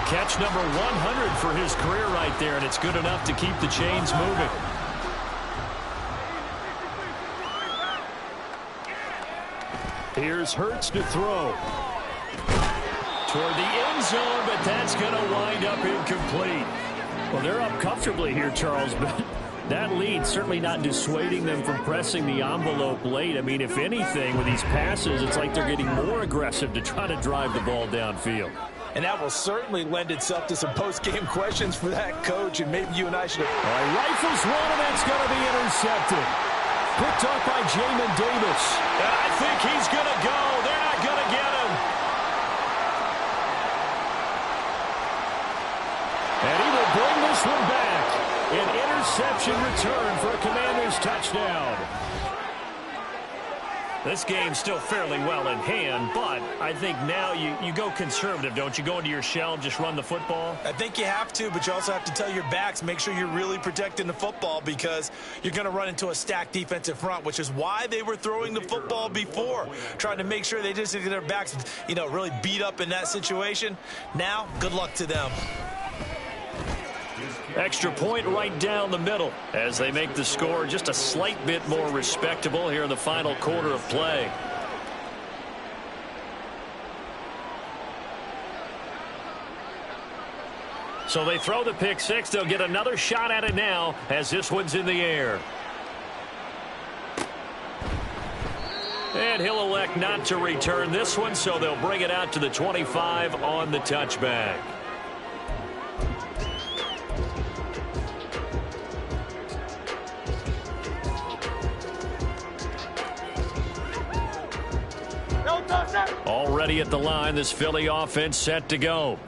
Catch number 100 for his career right there, and it's good enough to keep the chains moving. Here's Hurts to throw. Toward the end zone, but that's going to wind up incomplete. Well, they're up comfortably here, Charles, but that lead certainly not dissuading them from pressing the envelope late. I mean, if anything, with these passes, it's like they're getting more aggressive to try to drive the ball downfield. And that will certainly lend itself to some post-game questions for that coach, and maybe you and I should have... All right, rifles one, and it's going to be intercepted. Picked up by Jamin Davis. I think he's going to go. They're not going to get him. And he will bring this one back. An interception return for a Commanders touchdown. This game's still fairly well in hand, but I think now you go conservative, don't you? Go into your shell and just run the football? I think you have to, but you also have to tell your backs, make sure you're really protecting the football because you're going to run into a stacked defensive front, which is why they were throwing the football before, trying to make sure they just get their backs, really beat up in that situation. Now, good luck to them. Extra point right down the middle as they make the score just a slight bit more respectable here in the final quarter of play. So they throw the pick six. They'll get another shot at it now as this one's in the air. And he'll elect not to return this one, so they'll bring it out to the 25 on the touchback. Already at the line, this Philly offense set to go.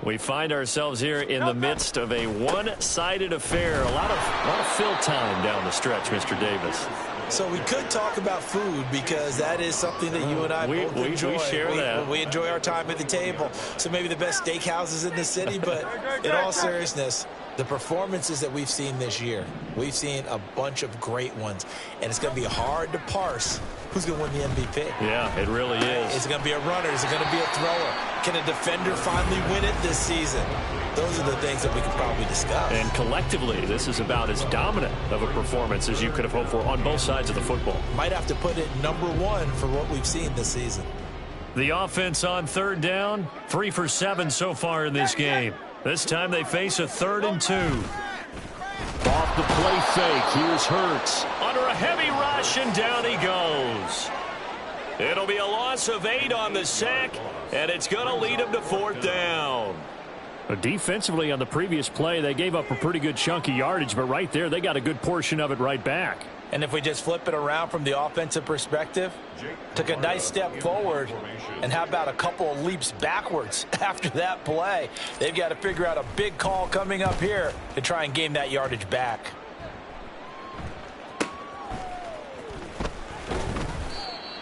We find ourselves here in the midst of a one-sided affair. A lot of fill time down the stretch, Mr. Davis. So we could talk about food because that is something that you and I both enjoy. We share that. We enjoy our time at the table. So maybe the best steakhouses in the city, but in all seriousness, the performances that we've seen this year, we've seen a bunch of great ones, and it's going to be hard to parse who's going to win the MVP. Yeah, it really is. Is it going to be a runner? Is it going to be a thrower? Can a defender finally win it this season? Those are the things that we could probably discuss. And collectively, this is about as dominant of a performance as you could have hoped for on both sides of the football. Might have to put it #1 for what we've seen this season. The offense on third down, 3 for 7 so far in this game. This time they face a 3rd and 2. Off the play fake, here's Hurts. Under a heavy rush, and down he goes. It'll be a loss of 8 on the sack, and it's going to lead him to 4th down. Defensively on the previous play, they gave up a pretty good chunk of yardage, but right there, they got a good portion of it right back. And if we just flip it around from the offensive perspective, took a nice step forward, and how about a couple of leaps backwards after that play? They've got to figure out a big call coming up here to try and gain that yardage back.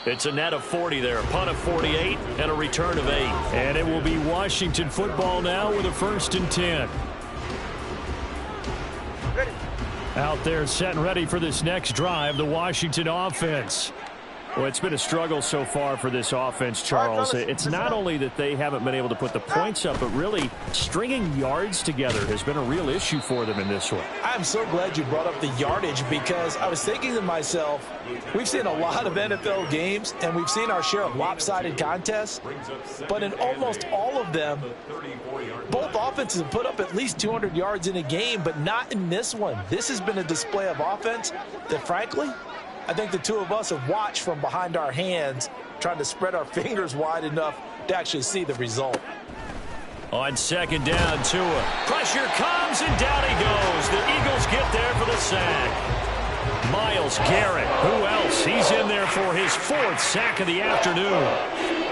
It's a net of 40 there, a punt of 48, and a return of 8. And it will be Washington football now with a 1st and 10. Out there set and ready for this next drive, the Washington offense. Well, it's been a struggle so far for this offense, Charles. It's not only that they haven't been able to put the points up, but really stringing yards together has been a real issue for them in this one. I'm so glad you brought up the yardage because I was thinking to myself, we've seen a lot of NFL games and we've seen our share of lopsided contests, but in almost all of them, both offenses have put up at least 200 yards in a game, but not in this one. This has been a display of offense that, frankly, I think the two of us have watched from behind our hands, trying to spread our fingers wide enough to actually see the result. On 2nd down, Tua. Pressure comes, and down he goes. The Eagles get there for the sack. Myles Garrett, who else? He's in there for his 4th sack of the afternoon.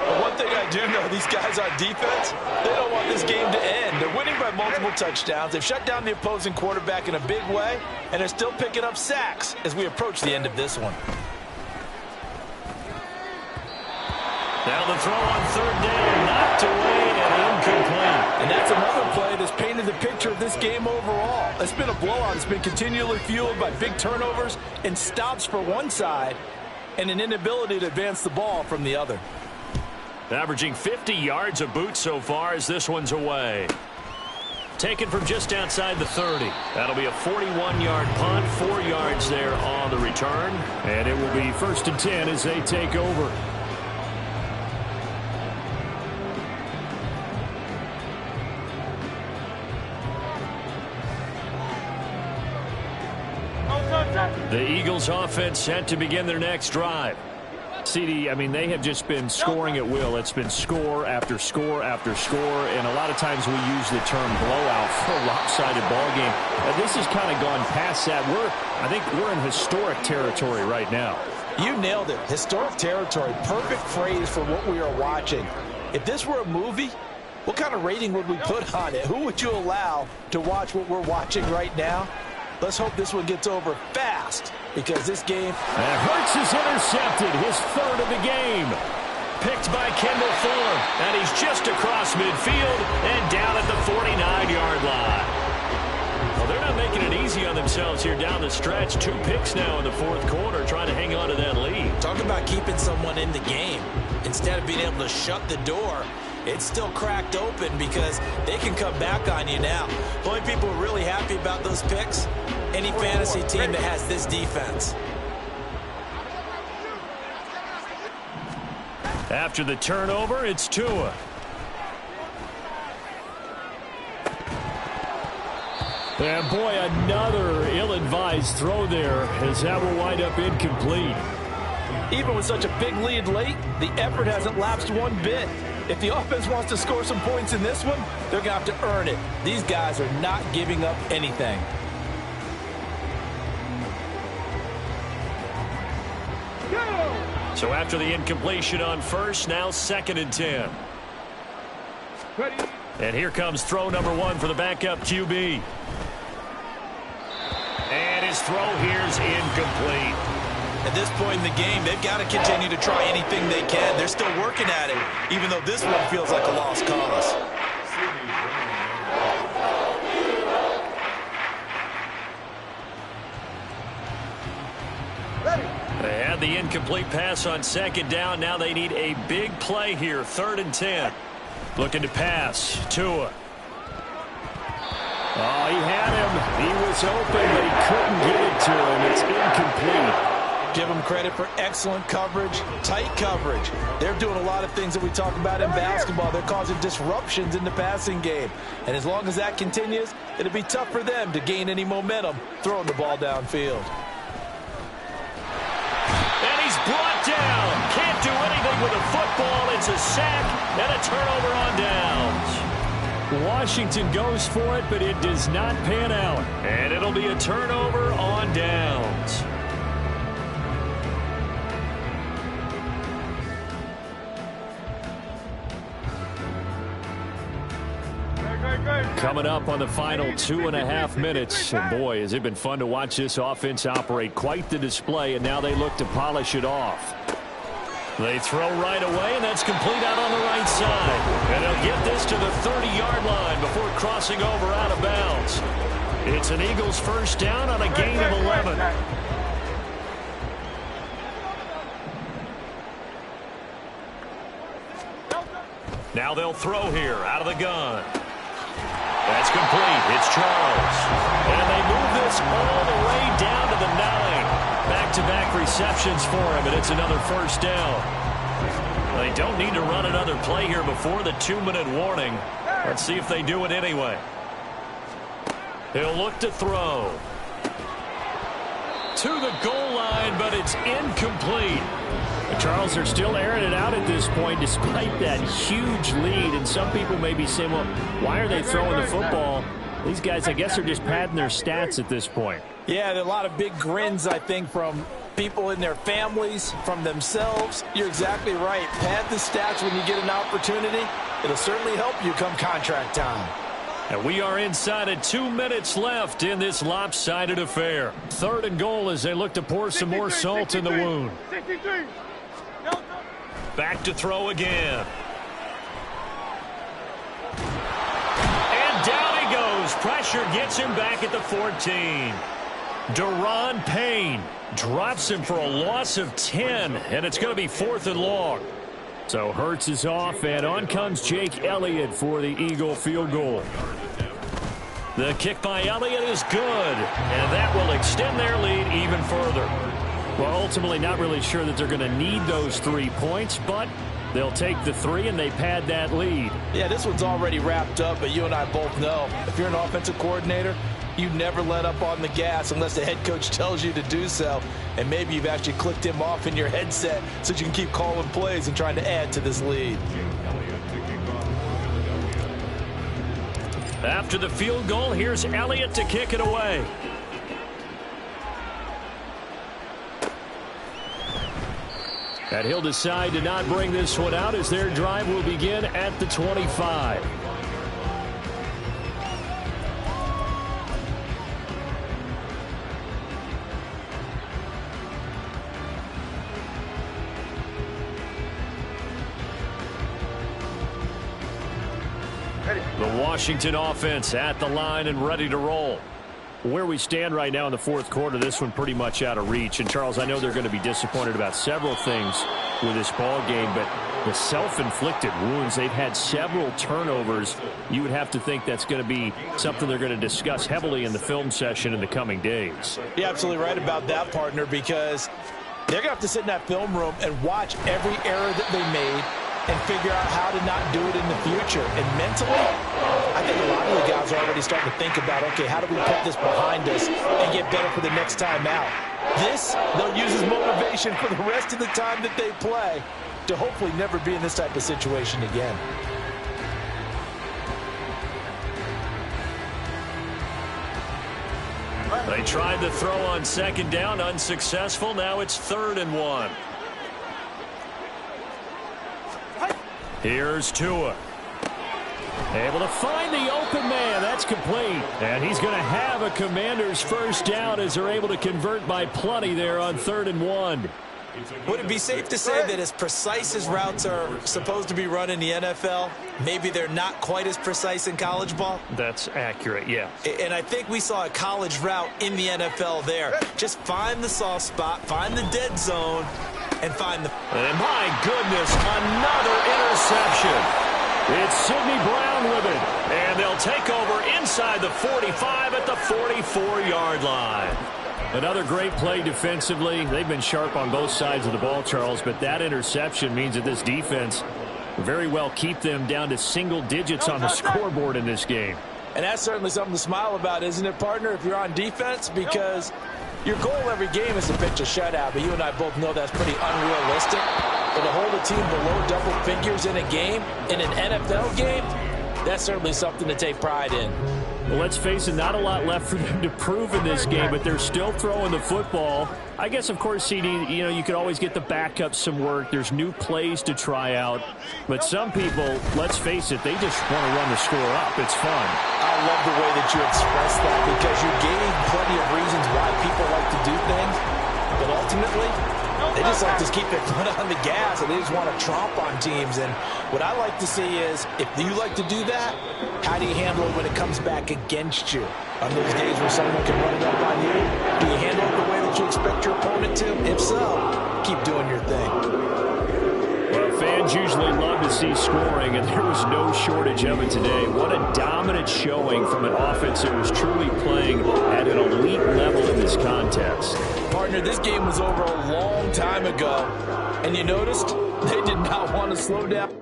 But one thing I do know, these guys on defense, they don't want this game to end. They're winning by multiple touchdowns. They've shut down the opposing quarterback in a big way, and they're still picking up sacks as we approach the end of this one. Now the throw on 3rd down, knocked away and incomplete. And that's another play that's painted the picture of this game overall. It's been a blowout. It's been continually fueled by big turnovers and stops for one side and an inability to advance the ball from the other. Averaging 50 yards a boot so far as this one's away. Taken from just outside the 30. That'll be a 41-yard punt, 4 yards there on the return. And it will be 1st and 10 as they take over. The Eagles offense set to begin their next drive. CD, I mean, they have just been scoring at will. It's been score after score after score, and a lot of times we use the term blowout for a lopsided ball game. This has kind of gone past that. I think we're in historic territory right now. You nailed it. Historic territory. Perfect phrase for what we are watching. If this were a movie, what kind of rating would we put on it? Who would you allow to watch what we're watching right now? Let's hope this one gets over fast, because this game... And Hurts is intercepted, his 3rd of the game. Picked by Kendall Fuller, and he's just across midfield and down at the 49-yard line. Well, they're not making it easy on themselves here down the stretch. 2 picks now in the 4th quarter, trying to hang on to that lead. Talk about keeping someone in the game. Instead of being able to shut the door, it's still cracked open because they can come back on you now. The only people who are really happy about those picks, any fantasy team that has this defense. After the turnover, it's Tua. And boy, another ill-advised throw there, as that will wind up incomplete. Even with such a big lead late, the effort hasn't lapsed one bit. If the offense wants to score some points in this one, they're going to have to earn it. These guys are not giving up anything. So after the incompletion on first, now 2nd and 10. And here comes throw number 1 for the backup QB. And his throw here's incomplete. At this point in the game, they've got to continue to try anything they can. They're still working at it, even though this one feels like a lost cause. They had the incomplete pass on 2nd down. Now they need a big play here, 3rd and 10. Looking to pass. Tua. Oh, he had him. He was open, but he couldn't get it to him. It's incomplete. Give them credit for excellent coverage, tight coverage. They're doing a lot of things that we talk about in basketball. They're causing disruptions in the passing game. And as long as that continues, it'll be tough for them to gain any momentum throwing the ball downfield. And he's brought down. Can't do anything with a football. It's a sack and a turnover on downs. Washington goes for it, but it does not pan out. And it'll be a turnover on downs. Coming up on the final 2.5 minutes. And boy, has it been fun to watch this offense operate. Quite the display, and now they look to polish it off. They throw right away, and that's complete out on the right side. And they'll get this to the 30-yard line before crossing over out of bounds. It's an Eagles 1st down on a gain of 11. Now they'll throw here out of the gun. That's complete. It's Charles. And they move this all the way down to the 9. Back-to-back receptions for him, and it's another 1st down. They don't need to run another play here before the 2-minute warning. Let's see if they do it anyway. He'll look to throw. To the goal line, but it's incomplete. The Charles are still airing it out at this point despite that huge lead. And some people may be saying, well, why are they throwing the football? These guys, I guess, are just padding their stats at this point. Yeah, there are a lot of big grins, I think, from people in their families, from themselves. You're exactly right. Pad the stats when you get an opportunity. It'll certainly help you come contract time. And we are inside of 2 minutes left in this lopsided affair. 3rd and goal as they look to pour some more salt in the wound. Back to throw again. And down he goes. Pressure gets him back at the 14. Deron Payne drops him for a loss of 10, and it's going to be 4th and long. So Hurts is off, and on comes Jake Elliott for the Eagle field goal. The kick by Elliott is good, and that will extend their lead even further. Well, ultimately not really sure that they're going to need those 3 points, but they'll take the 3 and they pad that lead. Yeah, this one's already wrapped up, but you and I both know if you're an offensive coordinator, you never let up on the gas unless the head coach tells you to do so. And maybe you've actually clicked him off in your headset so you can keep calling plays and trying to add to this lead. After the field goal, here's Elliott to kick it away. And he'll decide to not bring this one out as their drive will begin at the 25. The Washington offense at the line and ready to roll. Where we stand right now in the fourth quarter, this one pretty much out of reach. And, Charles, I know they're going to be disappointed about several things with this ball game, but the self-inflicted wounds, they've had several turnovers. You would have to think that's going to be something they're going to discuss heavily in the film session in the coming days. You're absolutely right about that, partner, because they're going to have to sit in that film room and watch every error that they made and figure out how to not do it in the future. And mentally, I think a lot of the guys are already starting to think about, okay, how do we put this behind us and get better for the next time out? This, they'll use as motivation for the rest of the time that they play to hopefully never be in this type of situation again. They tried to throw on second down, unsuccessful. Now it's 3rd and 1. Here's Tua. Able to find the open man. That's complete. And he's going to have a Commander's first down as they're able to convert by plenty there on 3rd and 1. Would it be safe to say that as precise as routes are supposed to be run in the NFL, maybe they're not quite as precise in college ball? That's accurate, yeah. And I think we saw a college route in the NFL there. Just find the soft spot, find the dead zone, and find the... And my goodness, another interception. It's Sidney Brown with it. And they'll take over inside the 45 at the 44-yard line. Another great play defensively. They've been sharp on both sides of the ball, Charles, but that interception means that this defense very well keep them down to single digits on the scoreboard in this game. And that's certainly something to smile about, isn't it, partner, if you're on defense? Because your goal every game is to pitch a shutout, but you and I both know that's pretty unrealistic. But to hold a team below double figures in a game, in an NFL game, that's certainly something to take pride in. Well, let's face it, not a lot left for them to prove in this game, but they're still throwing the football. I guess, of course, CD, you know, you could always get the backup some work. There's new plays to try out. But some people, let's face it, they just want to run the score up. It's fun. I love the way that you express that because you gave plenty of reasons why people like to do things. But ultimately, they just like to keep their foot on the gas, and they just want to tromp on teams. And what I like to see is, if you like to do that, how do you handle it when it comes back against you? On those days where someone can run it up on you, do you handle it the way that you expect your opponent to? If so, keep doing your thing. Well, fans usually love to see scoring, and there was no shortage of it today. What a dominant showing from an offense that was truly playing at an elite level in this contest. Partner, this game was over a long time ago, and you noticed they did not want to slow down.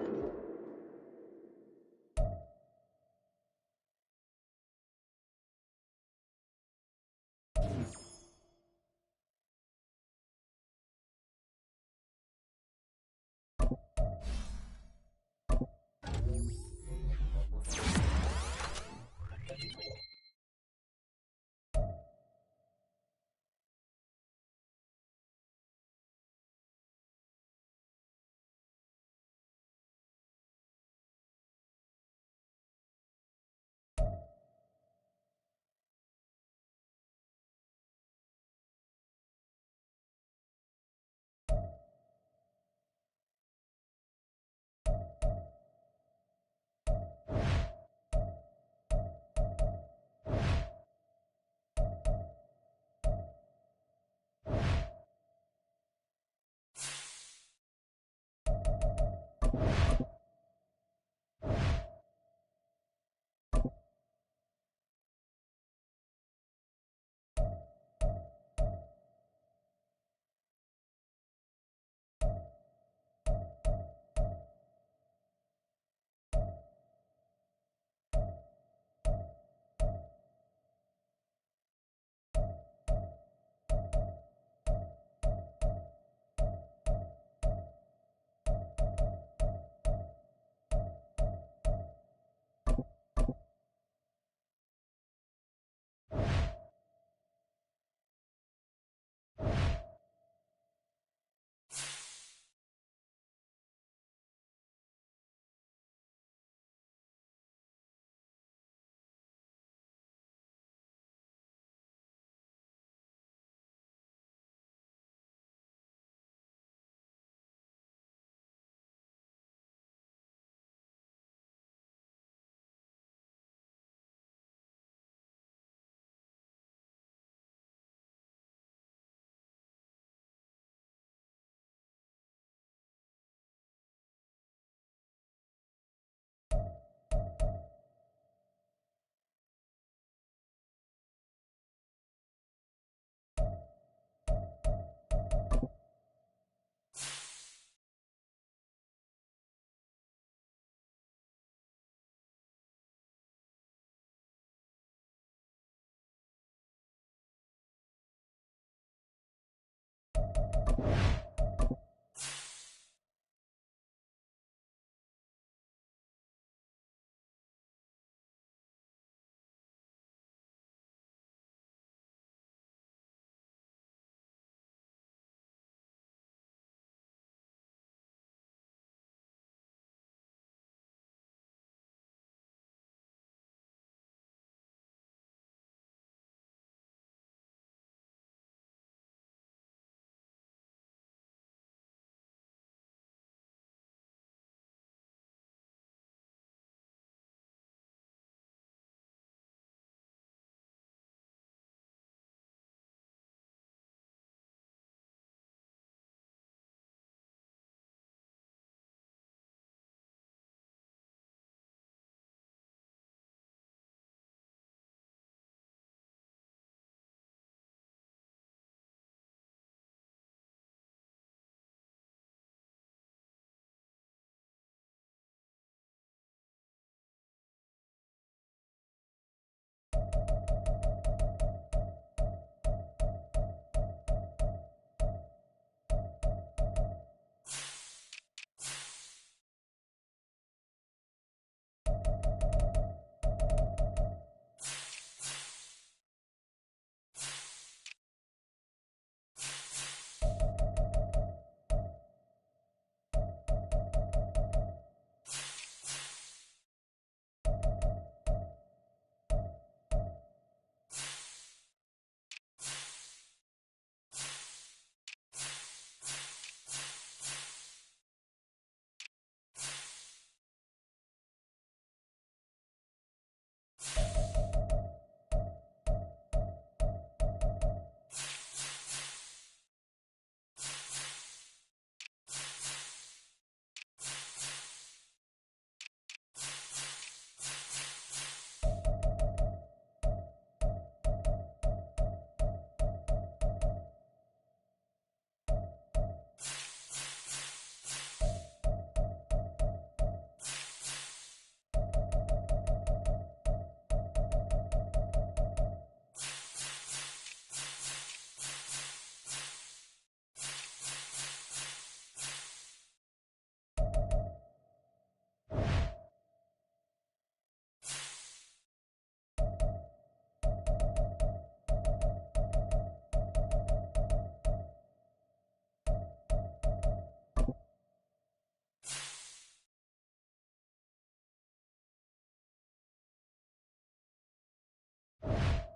it.